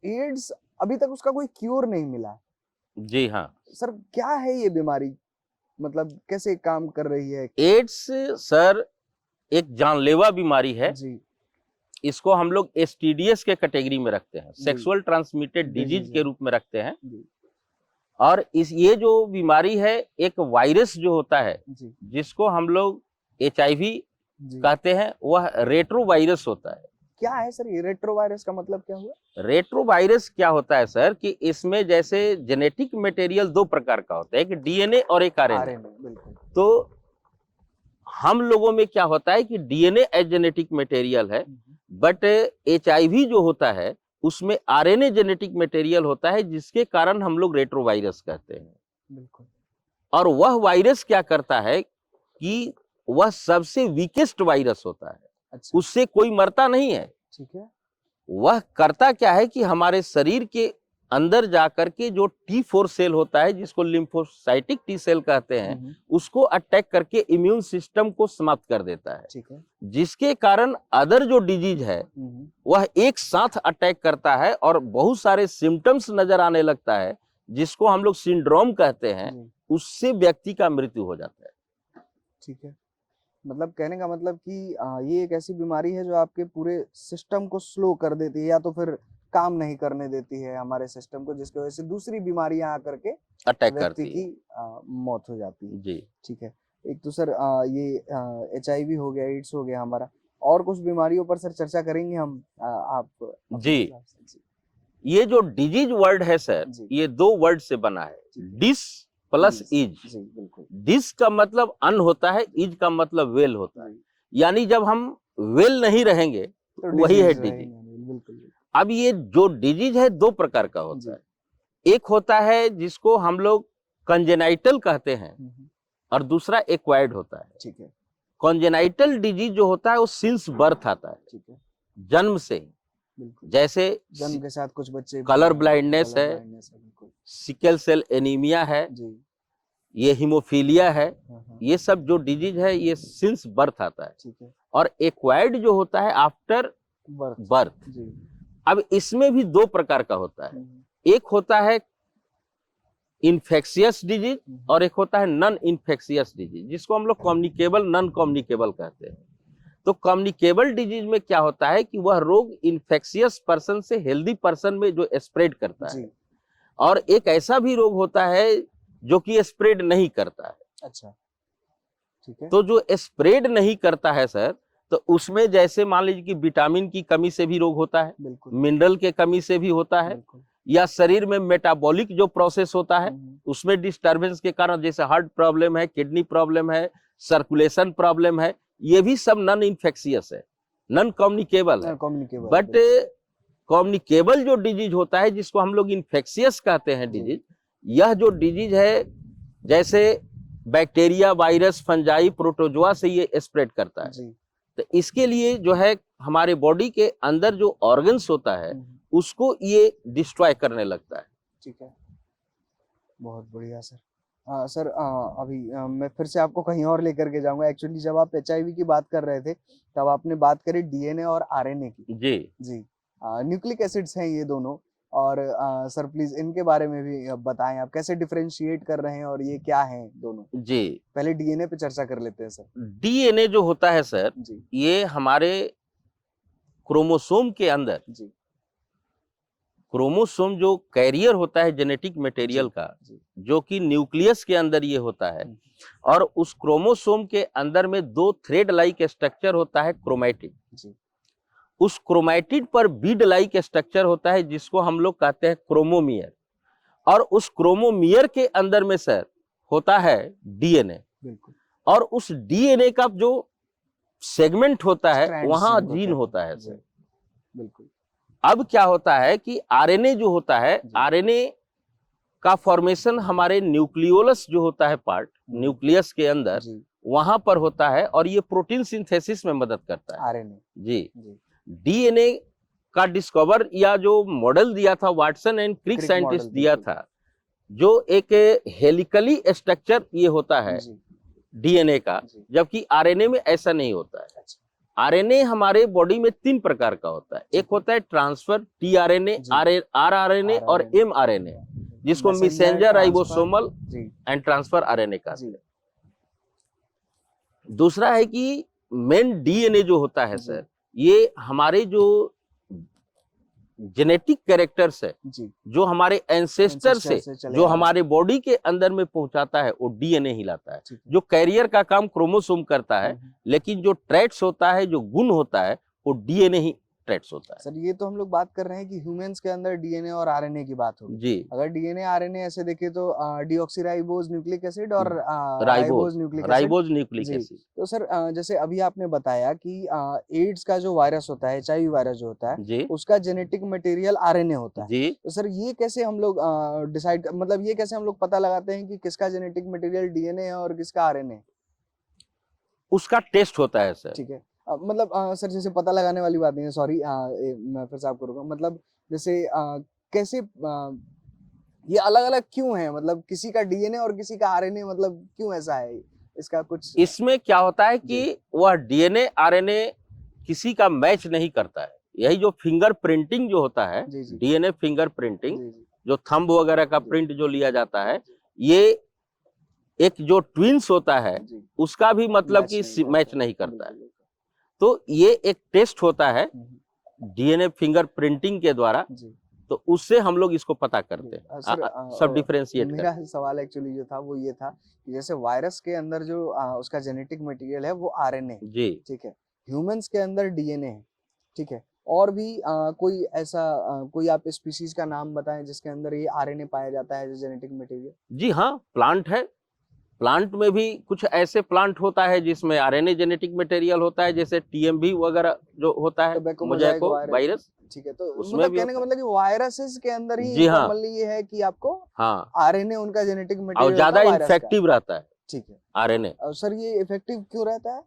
B: एड्स, अभी तक उसका कोई क्योर नहीं मिला है।
A: जी हाँ
B: सर क्या है ये बीमारी, मतलब कैसे काम कर रही है?
A: एड्स सर एक जानलेवा बीमारी है।
B: जी
A: इसको हम लोग STDs के कैटेगरी में रखते हैं, सेक्सुअल ट्रांसमिटेड डिजीज
B: Disease
A: के
B: है।
A: रूप में रखते हैं।
B: जी
A: और ये जो बीमारी है, एक वायरस जो होता है,
B: जी
A: जिसको हम लोग HIV
B: जी।
A: कहते हैं, वह रेट्रो वायरस होता है।
B: क्या है सर ये रेट्रो वायरस का मतलब क्या हुआ?
A: रेट्रो वायरस क्या होता है सर कि इसमें जैसे जेनेटिक मटेरियल 2 प्रकार का होता है, एक DNA और एक RNA।
B: आरएनए, बिल्कुल।
A: तो हम लोगों में क्या होता है कि DNA एज जेनेटिक मटेरियल है, बट HIV जो होता है उसमें RNA जेनेटिक मटेरियल होता है, जिसके कारण हम लोग रेट्रो वायरस कहते हैं।
B: बिल्कुल।
A: और वह वायरस क्या करता है कि वह सबसे वीकेस्ट वायरस होता है।
B: अच्छा।
A: उससे कोई मरता नहीं है।
B: ठीक है।
A: वह करता क्या है कि हमारे शरीर के अंदर जाकर के जो T4 सेल होता है, जिसको लिम्फोसाइटिक T सेल कहते हैं, उसको अटैक करके इम्यून सिस्टम को समाप्त कर देता है।
B: ठीक है।
A: जिसके कारण अदर जो डिजीज है वह एक साथ अटैक करता है और बहुत सारे सिम्टम्स नजर आने लगता है, जिसको हम लोग सिंड्रोम कहते हैं। उससे व्यक्ति का मृत्यु हो जाता है।
B: ठीक है। मतलब कहने का मतलब कि ये एक ऐसी बीमारी है जो आपके पूरे सिस्टम को स्लो कर देती है, या तो फिर काम नहीं करने देती है हमारे सिस्टम को, जिसकी वजह से दूसरी बीमारियां आकर के
A: अटैक
B: व्यक्ति
A: करती
B: की
A: है।
B: मौत हो जाती है।
A: जी।
B: ठीक है। एक तो सर ये HIV हो गया, एड्स हो गया हमारा, और कुछ बीमारियों पर सर चर्चा करेंगे हम, आप अपने
A: जी।
B: हिसाब से। जी
A: ये जो डिजीज वर्ड है सर,
B: जी।
A: ये 2 वर्ड से बना है, डिस प्लस इज।
B: जी बिल्कुल।
A: डिस का मतलब अन होता है, इज का मतलब वेल होता है। यानी जब हम वेल नहीं रहेंगे
B: तो
A: वही है
B: disease
A: डिजीज।
B: बिल्कुल।
A: अब ये जो डिजीज है 2 प्रकार का होता है। एक होता है जिसको हम लोग कंजेनाइटल कहते हैं, और दूसरा एक्वायर्ड होता है।
B: ठीक है।
A: कंजेनाइटल डिजीज जो होता है वो सिंस बर्थ आता है,
B: ठीक है।
A: जन्म से ही।
B: बिल्कुल।
A: जैसे
B: जन्म के साथ कुछ बच्चे
A: कलर ब्लाइंडनेस है,
B: बिल्कुल।
A: सिकल सेल एनीमिया है,
B: जी।
A: ये हीमोफीलिया है। ये सब जो डिजीज है ये सिंस बर्थ आता है।
B: ठीक है।
A: और एक्वायर्ड जो होता है आफ्टर बर्थ।
B: जी।
A: अब इसमें भी 2 प्रकार का होता है, एक होता है इन्फेक्शियस डिजीज और एक होता है नॉन इन्फेक्शियस डिजीज, जिसको हम लोग कम्युनिकेबल नॉन कम्युनिकेबल कहते हैं। तो कम्युनिकेबल डिजीज में क्या होता है कि वह रोग इन्फेक्शियस पर्सन से हेल्दी पर्सन में जो स्प्रेड करता है। और एक ऐसा भी रोग होता है जो कि स्प्रेड नहीं करता है।
B: अच्छा, ठीक है।
A: तो जो स्प्रेड नहीं करता है सर, तो उसमें जैसे मान लीजिए कि विटामिन की कमी से भी रोग होता है,
B: बिल्कुल
A: मिनरल के कमी से भी होता है,
B: बिल्कुल।
A: या शरीर में मेटाबॉलिक जो प्रोसेस होता है
B: हम्म,
A: उसमें डिस्टरबेंस के कारण, जैसे हार्ट प्रॉब्लम है, किडनी प्रॉब्लम है, सर्कुलेशन प्रॉब्लम है, ये भी सब नॉन इन्फेक्शियस है, नॉन कम्युनिकेबल है।
B: कम्युनिकेबल।
A: बट कम्युनिकेबल जो डिजीज होता है, जिसको हम लोग इन्फेक्शियस कहते हैं
B: जी।
A: डिजीज, यह जो डिजीज है जैसे बैक्टीरिया, वायरस, फंजाई, प्रोटोजोआ से ये स्प्रेड करता है।
B: जी।
A: तो इसके लिए जो है हमारे बॉडी के अंदर जो ऑर्गन्स होता है उसको ये डिस्ट्रॉय करने लगता है।
B: ठीक है, बहुत बढ़िया सर। सर अभी मैं फिर से आपको कहीं और लेकर के जाऊंगा। एक्चुअली जब आप एचआईवी की बात कर रहे थे तब आपने बात करी डीएनए और आरएनए की।
A: जी
B: जी। न्यूक्लिक एसिड्स हैं ये दोनों, और सर प्लीज इनके बारे में भी बताएं, आप कैसे डिफरेंशिएट कर रहे हैं और ये क्या हैं दोनों।
A: जी,
B: पहले डीएनए पे चर्चा कर लेते हैं सर।
A: डीएनए जो होता है सर,
B: जी
A: ये हमारे क्रोमोसोम के अंदर,
B: जी
A: क्रोमोसोम जो कैरियर होता है जेनेटिक मटेरियल
B: जी
A: का,
B: जी।
A: जो कि न्यूक्लियस के अंदर ये होता है, और उस क्रोमोसोम के अंदर में दो थ्रेड लाइक स्ट्रक्चर होता है, क्रोमैटिड।
B: जी
A: उस क्रोमैटिड पर बीड लाइक स्ट्रक्चर होता है जिसको हम लोग कहते हैं क्रोमोमियर, और उस क्रोमोमियर के अंदर में सर होता है डीएनए,
B: बिल्कुल।
A: और उस डीएनए का जो सेगमेंट होता है
B: Strands
A: वहां
B: जिनको
A: जीन
B: कहते
A: होता
B: हैं।
A: है
B: जी,
A: सर।
B: बिल्कुल।
A: अब क्या होता है कि आरएनए जो होता है,
B: जी।
A: आरएनए का फॉर्मेशन हमारे न्यूक्लियोलस जो होता है पार्ट, न्यूक्लियस के अंदर
B: जी
A: वहां पर होता है, और ये प्रोटीन सिंथेसिस में मदद करता है।
B: आरएनए।
A: जी,
B: जी।
A: डीएनए का डिस्कवर या जो मॉडल दिया था Watson and Crick
B: Crick
A: scientist
B: model,
A: दिया
B: बिल्कुल।
A: था, जो एक हेलिकली स्ट्रक्चर ये होता है
B: जी
A: डीएनए का,
B: जी।
A: जबकि आरएनए में ऐसा नहीं होता है।
B: अच्छा।
A: आरएनए हमारे बॉडी में 3 प्रकार का होता है। एक
B: ठीक है।
A: होता है ट्रांसफर टीआरएनए,
B: जी।
A: आरआरएनए और
B: RNA,
A: एमआरएनए, जिसको
B: मैसेंजर
A: मैसेंजर
B: ट्रांसफर।
A: राइबोसोमल
B: जी
A: एंड ट्रांसफर आरएनए कहते
B: जी
A: हैं। दूसरा है कि मेन डीएनए जो होता है
B: जी
A: सर, ये हमारे जो जेनेटिक कैरेक्टर्स है,
B: जी।
A: जो हमारे एंसेस्टर से
B: से चले
A: जो
B: आ रहे
A: हमारे बॉडी के अंदर में पहुंचाता है, वो डीएनए ही लाता है।
B: ठीक है।
A: जो कैरियर का काम क्रोमोसोम करता है,
B: हम्म।
A: लेकिन जो ट्रेट्स होता है, जो गुण होता है, वो डीएनए ही ट्रेट्स होता है।
B: सर ये तो हम लोग बात कर रहे हैं कि ह्यूमंस के अंदर डीएनए और आरएनए की बात होगी।
A: जी,
B: अगर डीएनए आरएनए ऐसे देखें तो डीऑक्सीराइबोज न्यूक्लिक एसिड और
A: ribose,
B: ribose nucleic acid.
A: Ribose nucleic
B: जी।
A: एसिड।
B: तो सर जैसे अभी आपने बताया कि एड्स का जो वायरस होता है, एचआईवी वायरस जो होता है,
A: जी
B: उसका जेनेटिक मटेरियल आरएनए होता है।
A: जी,
B: तो सर ये कैसे हम लोग डिसाइड, मतलब ये कैसे हम लोग पता लगाते हैं कि किसका जेनेटिक मटेरियल डीएनए है और किसका आरएनए?
A: उसका टेस्ट होता है सर।
B: ठीक है। मतलब सर जैसे पता लगाने वाली बात नहीं है, सॉरी, मैं फिर से आपको रोका, मतलब जैसे कैसे ये अलग अलग क्यों है, मतलब किसी का डीएनए और किसी का आरएनए, मतलब क्यों ऐसा है, इसका कुछ
A: इसमें क्या होता है
B: जी
A: कि वह डीएनए आरएनए किसी का मैच नहीं करता है। यही जो फिंगर प्रिंटिंग जो होता है,
B: जी जी
A: डीएनए फिंगर प्रिंटिंग,
B: जी जी
A: जो थंब वगैरह का
B: जी
A: प्रिंट जो लिया जाता है,
B: जी
A: ये एक जो ट्विंस होता है
B: जी
A: उसका भी मतलब
B: मैच
A: कि
B: नहीं
A: मैच
B: करता,
A: नहीं करता है।
B: बिल्कुल बिल्कुल।
A: तो ये एक टेस्ट होता है
B: हम्म,
A: डीएनए फिंगर प्रिंटिंग के द्वारा,
B: जी
A: तो उससे हम लोग इसको पता करते हैं,
B: सर
A: सब डिफरेंशिएट
B: मेरा
A: करते
B: सवाल एक्चुअली जो था वो ये था कि जैसे वायरस के अंदर जो उसका जेनेटिक मटेरियल है वो आरएनए है,
A: हैं। जी,
B: ठीक है। ह्यूमंस के अंदर डीएनए है, ठीक है। और भी कोई ऐसा कोई आप स्पीशीज का नाम बताएं जिसके अंदर ये आरएनए पाया जाता है, जेनेटिक मटेरियल?
A: जी हाँ, प्लांट है। प्लांट में भी कुछ ऐसे प्लांट होता है जिसमें आरएनए जेनेटिक मटेरियल होता है, जैसे टीएमवी वगैरह जो होता है,
B: टोबैको मोजाइक
A: मोजैको
B: वायरस,
A: वायरस,
B: ठीक है। तो
A: उसमें
B: मतलब
A: भी
B: कहने का
A: होता है।
B: मतलब कि वायरसेस के अंदर ही
A: जी हाँ,
B: कॉमनली ये है कि आपको
A: हाँ,
B: आरएनए उनका जेनेटिक
A: और
B: मटेरियल होता
A: ज्यादा
B: है वायरस का,
A: इन्फेक्टिव रहता है
B: ठीक है।
A: आरएनए,
B: और सर ये इफेक्टिव क्यों रहता है?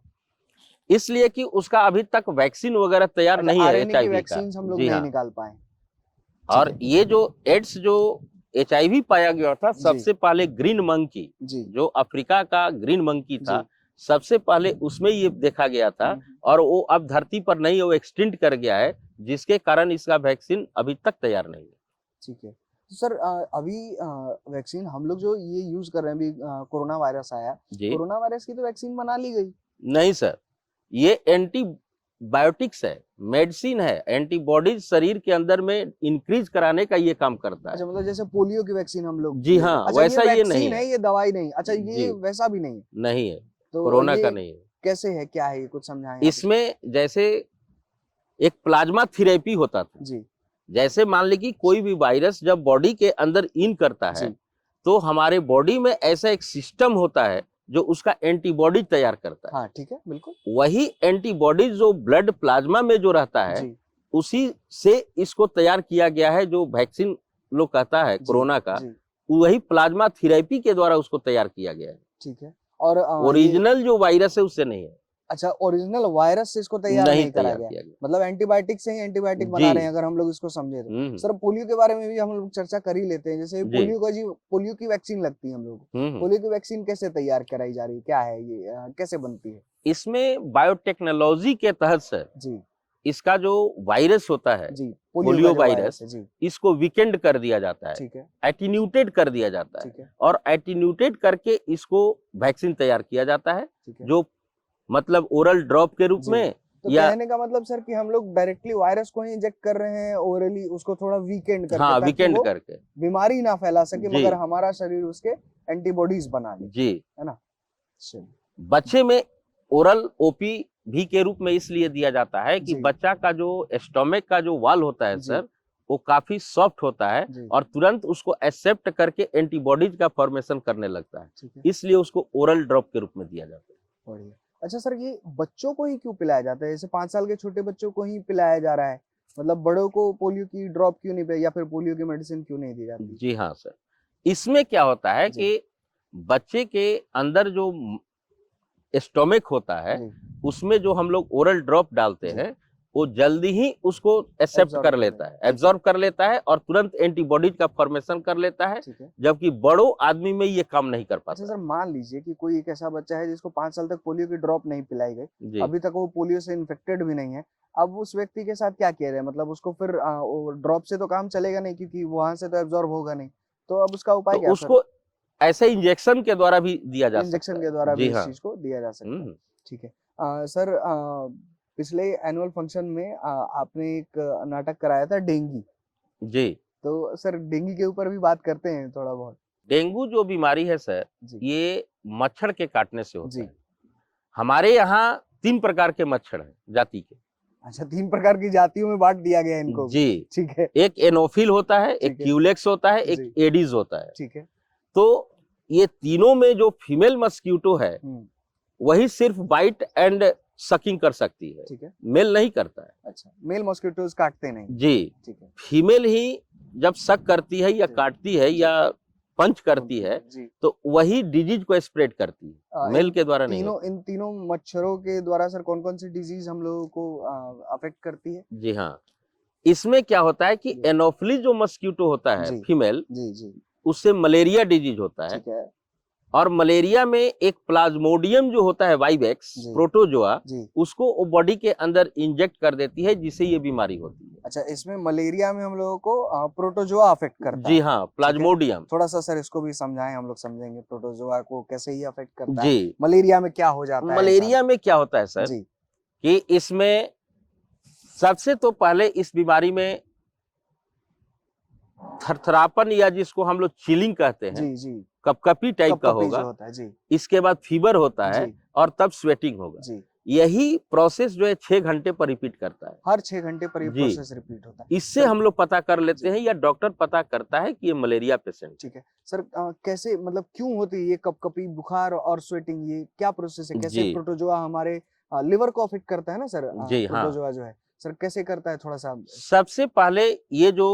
A: इसलिए कि उसका अभी तक वैक्सीन वगैरह तैयार
B: अच्छा,
A: नहीं है
B: आरएनए की
A: एचआईवी का।
B: वैक्सीन हम लोग
A: जी
B: नहीं
A: हाँ,
B: निकाल पाए, ठीक
A: और
B: है।
A: ये जो एड्स जो एचआईवी पाया गया था,
B: जी
A: सबसे पहले ग्रीन मंकी,
B: जी
A: जो अफ्रीका का ग्रीन मंकी था,
B: जी
A: सबसे पहले उसमें ये देखा गया था, और वो अब धरती पर नहीं, वो एक्सटिंक्ट कर गया है, जिसके कारण इसका वैक्सीन अभी तक तैयार नहीं है।
B: ठीक है। तो सर अभी वैक्सीन हम लोग जो ये यूज कर रहे हैं, अभी कोरोना वायरस आया,
A: जी
B: कोरोना वायरस की तो वैक्सीन बना ली गई।
A: नहीं सर, ये एंटी बायोटिक्स है, मेडिसिन है, एंटीबॉडीज शरीर के अंदर में इंक्रीज कराने का ये काम करता
B: अच्छा
A: है।
B: मतलब जैसे पोलियो की वैक्सीन हम लोग
A: जी
B: लेते हैं।
A: हाँ,
B: अच्छा
A: वैसा ये
B: वैक्सीन
A: नहीं
B: है,
A: है।
B: ये दवाई नहीं। अच्छा ये
A: जी
B: वैसा भी नहीं है।
A: नहीं है,
B: तो
A: कोरोना का
B: ये
A: नहीं है।
B: कैसे है, क्या है, ये कुछ समझाएं आप।
A: इसमें जैसे एक प्लाज्मा थेरेपी होता था,
B: जी
A: जैसे मान ली कि कोई भी वायरस जब बॉडी के अंदर इन करता है
B: जी
A: तो हमारे बॉडी में ऐसा एक सिस्टम होता है जो उसका एंटीबॉडी तैयार करता है।
B: हाँ ठीक है बिल्कुल।
A: वही एंटीबॉडी जो ब्लड प्लाज्मा में जो रहता है
B: जी
A: उसी से इसको तैयार किया गया है, जो वैक्सीन लोग कहता है
B: जी
A: कोरोना का,
B: जी
A: वही प्लाज्मा थेरेपी के द्वारा उसको तैयार किया गया है।
B: ठीक है। और ये
A: ओरिजिनल जो वायरस है उससे नहीं है,
B: अच्छा ओरिजिनल वायरस से इसको तैयार नहीं करा
A: तैयार
B: गया,
A: किया गया।
B: मतलब एंटीबायोटिक से ही एंटीबायोटिक बना
A: जी।
B: रहे हैं अगर हम लोग इसको समझे तो।
A: हम्म
B: सर पोलियो के बारे में भी हम लोग चर्चा कर ही लेते हैं। जैसे
A: जी।
B: पोलियो की वैक्सीन लगती है हम लोग को।
A: हम्म
B: पोलियो की वैक्सीन कैसे तैयार कराई जा रही है, क्या है ये, कैसे बनती है।
A: इसमें बायोटेक्नोलॉजी के तहत से
B: जी
A: इसका जो वायरस होता है,
B: जी
A: पोलियो
B: का जो
A: वायरस,
B: है जी
A: इसको वीकेंड कर दिया जाता है,
B: ठीक है
A: एटीन्यूटेड कर दिया जाता है,
B: ठीक है
A: और एटीन्यूटेड करके इसको वैक्सीन तैयार किया जाता है,
B: ठीक है।
A: जो मतलब ओरल ड्रॉप के रूप
B: जी।
A: में
B: तो
A: या
B: कहने का मतलब सर कि हम लोग डायरेक्टली वायरस को ही इंजेक्ट कर रहे हैं ओरली, उसको थोड़ा वीकेंड करके,
A: हाँ
B: ताकि
A: वीकेंड
B: वो
A: करके।
B: बीमारी ना फैला सके,
A: जी
B: मगर हमारा शरीर उसके एंटीबॉडीज बना ले,
A: जी।
B: है ना। चलिए।
A: बच्चे में ओरल ओपी भी के रूप में इसलिए दिया जाता है कि
B: जी
A: बच्चा का जो स्टोमक का जो वाल होता है
B: जी
A: सर, वो काफी सॉफ्ट होता है
B: जी
A: और तुरंत उसको एक्सेप्ट करके एंटीबॉडीज का फॉर्मेशन करने लगता है,
B: ठीक है
A: इसलिए उसको ओरल ड्रॉप के रूप में दिया जाता है।
B: बढ़िया। अच्छा सर ये बच्चों को ही क्यों पिलाया जाता है, जैसे 5 साल के छोटे बच्चों को ही पिलाया जा रहा है, मतलब बड़ों को पोलियो की ड्रॉप क्यों नहीं पिलाई, या फिर पोलियो की मेडिसिन क्यों नहीं दी जाती।
A: जी हाँ सर, इसमें क्या होता है
B: जी
A: कि बच्चे के अंदर जो स्टोमक होता है
B: जी
A: उसमें जो हम लोग ओरल ड्रॉप डालते
B: जी
A: हैं वो जल्दी ही उसको एक्सेप्ट
B: एब्जॉर्ब
A: कर
B: कर
A: लेता
B: लेता
A: है,
B: है, ठीक है
A: एब्जॉर्ब कर लेता है और तुरंत एंटीबॉडीज का फॉर्मेशन कर लेता है,
B: ठीक है।
A: जबकि बड़ों आदमी में ये काम नहीं कर
B: अच्छा
A: पाता
B: सर मान लीजिए कि कोई एक ऐसा बच्चा है जिसको 5 साल तक पोलियो की ड्रॉप नहीं पिलाई गई,
A: है। जी
B: अभी तक वो पोलियो से इन्फेक्टेड भी नहीं है, अब उस व्यक्ति के साथ क्या किया जाए, मतलब उसको फिर ड्रॉप से तो काम चलेगा नहीं, क्योंकि वहां से तो एब्जॉर्ब होगा नहीं, तो अब उसका
A: तो
B: उपाय क्या फिर।
A: उसको ऐसे इंजेक्शन के द्वारा भी दिया जा सकता
B: इंजेक्शन के
A: है।
B: द्वारा भी
A: जी
B: इस
A: हाँ।
B: चीज को दिया जा सकता है।
A: हम्म
B: ठीक है। सर पिछले एनुअल फंक्शन में आपने एक नाटक कराया था डेंगू,
A: जी।
B: तो सर डेंगू के ऊपर भी बात करते हैं थोड़ा बहुत।
A: डेंगू जो बीमारी है सर,
B: जी
A: ये मच्छर के काटने से होता
B: जी।
A: है। हमारे यहाँ 3 प्रकार के मच्छर हैं जाति के।
B: अच्छा 3 प्रकार की जातियों में बांट दिया गया है इनको भी।
A: जी,
B: ठीक है
A: एक एनोफिल होता है, एक
B: ठीक है
A: क्यूलेक्स होता है, एक
B: जी
A: एडिस होता है।
B: ठीक है।
A: तो ये तीनों में जो फीमेल मस्क्यूटो है वही सिर्फ बाइट एंड सकिंग कर सकती है,
B: ठीक है।
A: मेल नहीं करता है।
B: अच्छा मेल मॉस्किटोज काटते नहीं।
A: जी,
B: ठीक है
A: फीमेल ही जब सक करती है या
B: जी
A: काटती है
B: जी
A: या पंच करती है
B: जी।
A: तो वही डिजीज को स्प्रेड करती है, मेल
B: इन
A: के द्वारा नहीं
B: तीनों
A: होता।
B: इन तीनों मच्छरों के द्वारा सर कौन कौन सी डिजीज हम लोगों को अफेक्ट करती है।
A: जी हाँ, इसमें क्या होता है कि
B: जी
A: एनोफिलीज जो मस्क्यूटो होता है
B: जी
A: फीमेल,
B: जी जी
A: उससे मलेरिया डिजीज होता है।
B: ठीक है
A: और मलेरिया में एक प्लाज्मोडियम जो होता है वाइवेक्स
B: जी
A: प्रोटोजोआ,
B: जी।
A: उसको वो बॉडी के अंदर इंजेक्ट कर देती है जिससे ये बीमारी होती है।
B: अच्छा इसमें मलेरिया में हम लोगों को प्रोटोजोआ अफेक्ट करता
A: जी
B: है।
A: हाँ, प्लाज्मोडियम।
B: थोड़ा सा सर इसको भी समझाएं, हम लोग समझेंगे प्रोटोजोआ को कैसे ही अफेक्ट करता है,
A: जी,
B: मलेरिया में क्या हो जाता है ऐसा।
A: मलेरिया में क्या होता है सर
B: जी
A: कि इसमें सबसे तो पहले इस बीमारी में थरथरापन या जिसको हम लोग चिलिंग कहते हैं,
B: जी जी
A: कपकपी टाइप का
B: कपकपी जो
A: होगा,
B: होता है जी
A: इसके बाद फीवर होता है
B: जी
A: और तब स्वेटिंग होगा।
B: जी।
A: यही प्रोसेस जो है 6 घंटे पर रिपीट करता है।
B: हर 6 घंटे पर ये
A: जी।
B: प्रोसेस रिपीट होता है।
A: इससे
B: सर
A: हम लोग पता कर लेते
B: जी
A: हैं या डॉक्टर पता करता है कि ये मलेरिया पेशेंट।
B: ठीक है सर, कैसे मतलब क्यों होती है ये कपकपी, बुखार और स्वेटिंग, ये क्या प्रोसेस है, कैसे
A: जी
B: प्रोटोजोआ हमारे लिवर को अफेक्ट करता है ना सर,
A: जी हाँ,
B: प्रोटोजोआ जो है सर कैसे करता है थोड़ा सा।
A: सबसे पहले ये जो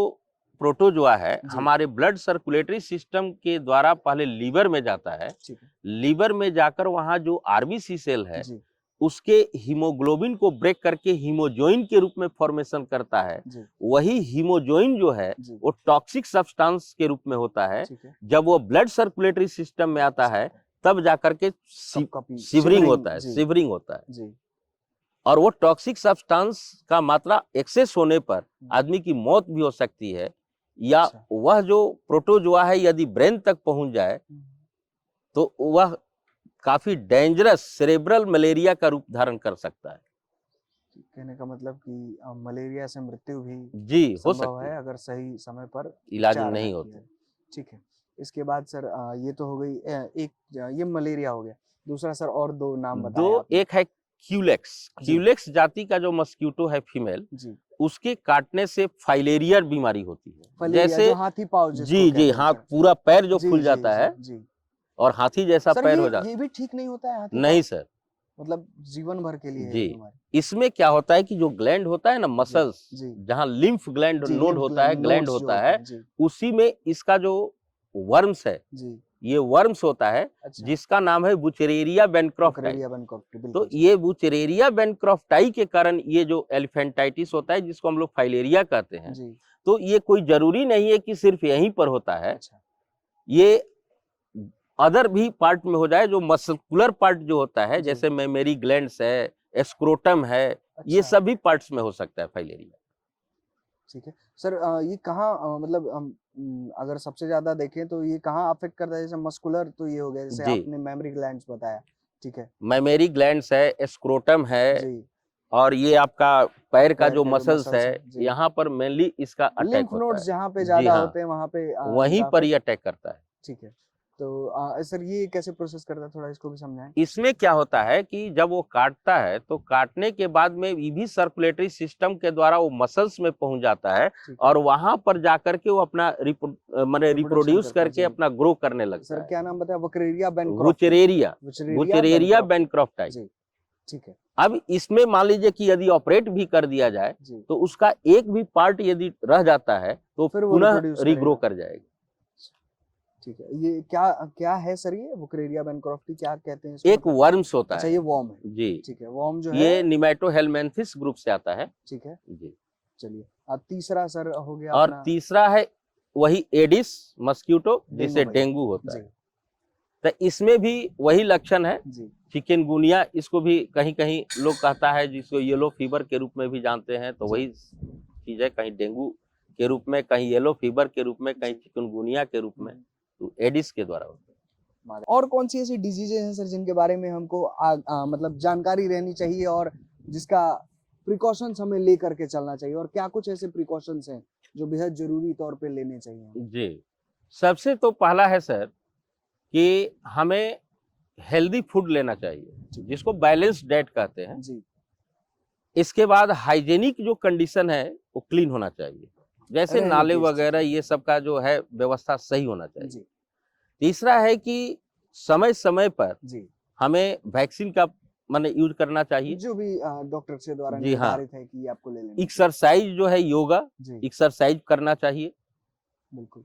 A: प्रोटोजोआ है
B: जी
A: हमारे ब्लड सर्कुलेटरी सिस्टम के द्वारा पहले लीवर में जाता है।
B: ठीक है
A: लीवर में जाकर वहाँ जो आरबीसी सेल है
B: जी
A: उसके हीमोग्लोबिन को ब्रेक करके हीमोजोइन के रूप में फॉर्मेशन करता है।
B: जी
A: वही हीमोजोइन जो है
B: जी
A: वो टॉक्सिक सब्सटेंस के रूप में होता है।
B: ठीक है।
A: जब वो ब्लड सर्कुलेटरी सिस्टम में आता है तब जाकर के
B: कपकपी
A: शिवरिंग होता है,
B: जी
A: शिवरिंग होता है।
B: जी
A: और वो टॉक्सिक सब्सटेंस का मात्रा एक्सेस होने पर आदमी की मौत भी हो सकती है, या
B: अच्छा।
A: वह जो प्रोटोजोआ है यदि ब्रेन तक पहुंच जाए तो वह काफी डेंजरस सेरेब्रल मलेरिया का रूप धारण कर सकता है।
B: कहने का मतलब कि मलेरिया से मृत्यु भी
A: जी हो
B: संभव
A: सकती
B: है
A: है,
B: अगर सही समय पर
A: इलाज
B: उपचार
A: नहीं
B: किया
A: होते।
B: जाए। ठीक है। इसके बाद सर ये तो हो गई एक ये मलेरिया हो गया। दूसरा सर और 2 नाम बताए
A: दो,
B: आपने।
A: एक है क्यूलेक्स।
B: जी।
A: क्यूलेक्स जाति का जो मस्क्यूटो है फीमेल,
B: जी।
A: उसके काटने से फाइलेरिया बीमारी होती है।
B: फलेरिया
A: जैसे
B: जो हाथी पाँव जिसको
A: जी
B: कहते हैं
A: हाथ
B: सर।
A: पूरा पैर जो
B: जी,
A: फूल
B: जी,
A: जाता
B: जी,
A: है
B: जी।
A: और हाथी जैसा
B: सर
A: पैर हो जाता
B: ये भी ठीक नहीं होता है हाथी
A: नहीं
B: पाँव?
A: सर।
B: मतलब जीवन भर के लिए है ये
A: जी,
B: बीमारी?
A: इसमें क्या होता है कि जो ग्लैंड होता है ना,
B: जी,
A: मसल्स,
B: जी,
A: जहाँ लिम्फ ग्लैंड
B: जी,
A: नोड
B: लिम्फ
A: होता है, ग्लैंड
B: नोड्स जो
A: होता
B: होते
A: है,
B: हैं। जी,
A: उसी में इसका जो वर्म्स है,
B: जी।
A: ये वर्म्स होता है,
B: अच्छा।
A: जिसका नाम है बुचेरेरिया बैनक्रॉफ्टाई।
B: बुकरेरिया बेनकॉफ्टी
A: तो
B: बिल्कुल सर।
A: ये बुचेरेरिया बैनक्रॉफ्टाई के कारण ये जो एलिफेंटाइटिस होता है, जिसको हम लोग फाइलेरिया कहते हैं,
B: जी,
A: तो ये कोई जरूरी नहीं है कि सिर्फ यहीं पर होता है,
B: अच्छा,
A: ये अदर भी पार्ट में हो जाए। जो मस्कुलर पार्ट जो होता है,
B: जी,
A: जैसे मेमोरी ग्लैंड्स है, एस्क्रोटम है, ये
B: अच्छा,
A: सभी पार्ट्स में हो सकता है फाइलेरिया।
B: ठीक है। सर ये कहाँ मतलब अगर सबसे ज़्यादा देखें तो ये कहाँ अफ़ेक्ट करता है? जैसे मस्कुलर तो ये हो गया, जैसे
A: जी,
B: आपने मेमोरी ग्लैंड्स बताया, ठीक है।
A: मेमोरी ग्लैंड्स है, एस्क्रोटम है,
B: जी,
A: और ये आपका पैर का
B: पैर
A: जो
B: के जो
A: मसल्स
B: मसल्स
A: है,
B: हैं, जी।
A: यहाँ पर मेनली इसका अटैक
B: लिम्फ
A: होता
B: नोड्स
A: है।
B: जहाँ पे
A: जी
B: ज़्यादा
A: हाँ,
B: होते हैं वहाँ पे
A: वहीं
B: इनका
A: पर ये
B: अफ़ेक्ट
A: अटैक करता है।
B: ठीक है। तो सर ये कैसे प्रोसेस करता है? थोड़ा इसको भी समझाएँ।
A: इसमें क्या होता है कि जब वो काटता है, तो काटने के बाद में ये भी सर्कुलेटरी सिस्टम के द्वारा वो मसल्स में पहुंच जाता है,
B: ठीक है।
A: और वहां पर जाकर के वो अपना माने
B: रिप्रोडक्शन
A: रिप्रोड्यूस
B: करता है,
A: करके
B: जी।
A: अपना ग्रो करने लगता
B: सर
A: है।
B: क्या नाम बताया? वुकरेरिया बेनक्रॉफ्टी।
A: वुचेरेरिया
B: वुचरेरिया
A: वुचेरेरिया
B: बेनक्रॉफ्टी।
A: बैनक्रॉफ्टाई।
B: जी, ठीक है।
A: अब इसमें मान लीजिए कि यदि ऑपरेट भी कर दिया जाए,
B: जी,
A: तो उसका एक भी पार्ट यदि रह जाता है, तो
B: फिर वो
A: पुनः
B: रिप्रोड्यूस
A: रिग्रो
B: करेगा।
A: कर जाएगा।
B: ठीक है। ये क्या क्या है सर ये? वुकरेरिया बेनक्रॉफ्टी क्या कहते हैं इसको
A: एक
B: मतलब?
A: वर्म्स होता
B: अच्छा
A: है।
B: ये वर्म है।
A: जी,
B: ठीक है, वर्म जो
A: ये
B: है
A: निमेटोहेलमिन्थिस ग्रुप से आता है।
B: ठीक है,
A: जी,
B: चलिए। अब तीसरा सर हो गया
A: और
B: अपना
A: तीसरा है वही एडिस मस्क्यूटो,
B: डेंगू
A: जिसे
B: मलेरिया।
A: डेंगू होता
B: जी,
A: है। तो इसमें भी वही लक्षण है।
B: जी,
A: चिकनगुनिया इसको भी कहीं कहीं लोग कहता है, जिसको येलो फीवर के रूप में भी जानते हैं, तो
B: जी,
A: वही चीज है, कहीं डेंगू के रूप में, कहीं येलो फीवर के रूप में, कहीं
B: जी।
A: चिकनगुनिया के रूप में, तो एडिस के द्वारा होता है।
B: और कौन सी ऐसी डिजीजेज हैं सर जिनके बारे में हमको मतलब जानकारी रहनी चाहिए और जिसका प्रिकॉशंस हमें ले करके चलना चाहिए, और क्या कुछ ऐसे प्रिकॉशंस हैं जो बेहद जरूरी तौर पे लेने चाहिए हमें?
A: जी, सबसे तो पहला है सर कि हमें हेल्दी फूड लेना चाहिए, जिसको बैलेंस्ड डाइट कहते हैं।
B: जी,
A: इसके बाद हाइजेनिक जो कंडीशन है, वो क्लीन होना चाहिए, जैसे
B: रहने
A: नाले
B: की
A: वगैरह,
B: स्थिति।
A: ये सब का जो है व्यवस्था सही होना चाहिए।
B: जी,
A: तीसरा है कि समय समय पर
B: जी,
A: हमें वैक्सीन का माने यूज करना चाहिए।
B: जो भी डॉक्टर से द्वारा
A: जी हाँ,
B: निर्धारित है कि ये आपको ले लेना चाहिए।
A: एक्सरसाइज जो है, योगा
B: जी,
A: एक्सरसाइज करना चाहिए।
B: बिल्कुल।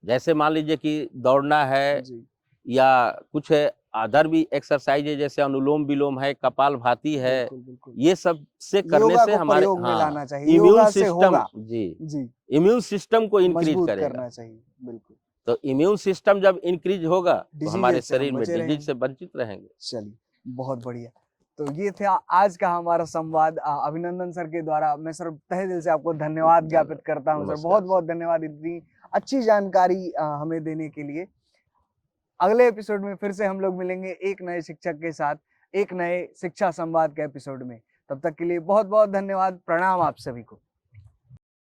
A: जैसे मान लीजिए कि दौड़ना है,
B: जी,
A: या कुछ अदर भी एक्सरसाइज है, जैसे अनुलोम विलोम है, कपालभाति है,
B: बिल्कुल, बिल्कुल।
A: ये सब से करने
B: योगा
A: से
B: को
A: हमारे
B: प्रयोग में लाना चाहिए,
A: इम्यून
B: योगा से
A: सिस्टम,
B: होगा।
A: जी,
B: जी,
A: इम्यून सिस्टम को इंक्रीज
B: मजबूत
A: करेगा।
B: करना चाहिए, बिल्कुल।
A: तो इम्यून सिस्टम जब इंक्रीज होगा, तो हमारे
B: डिजीजेज से हम
A: शरीर में
B: बचे
A: डिजीज
B: रहेंगे।
A: से वंचित रहेंगे।
B: चलिए, बहुत बढ़िया। तो ये था आज का हमारा संवाद अभिनंदन सर के द्वारा। मैं सर तहे दिल से आपको धन्यवाद ज्ञापित करता हूँ सर।
A: नमस्कार
B: बहुत-बहुत धन्यवाद इतनी अच्छी जानकारी हमें देने के लिए। अगले एपिसोड में फिर से हम लोग मिलेंगे एक नए शिक्षक के साथ, एक नए शिक्षा संवाद के एपिसोड में। तब तक के लिए बहुत-बहुत धन्यवाद। प्रणाम आप सभी को।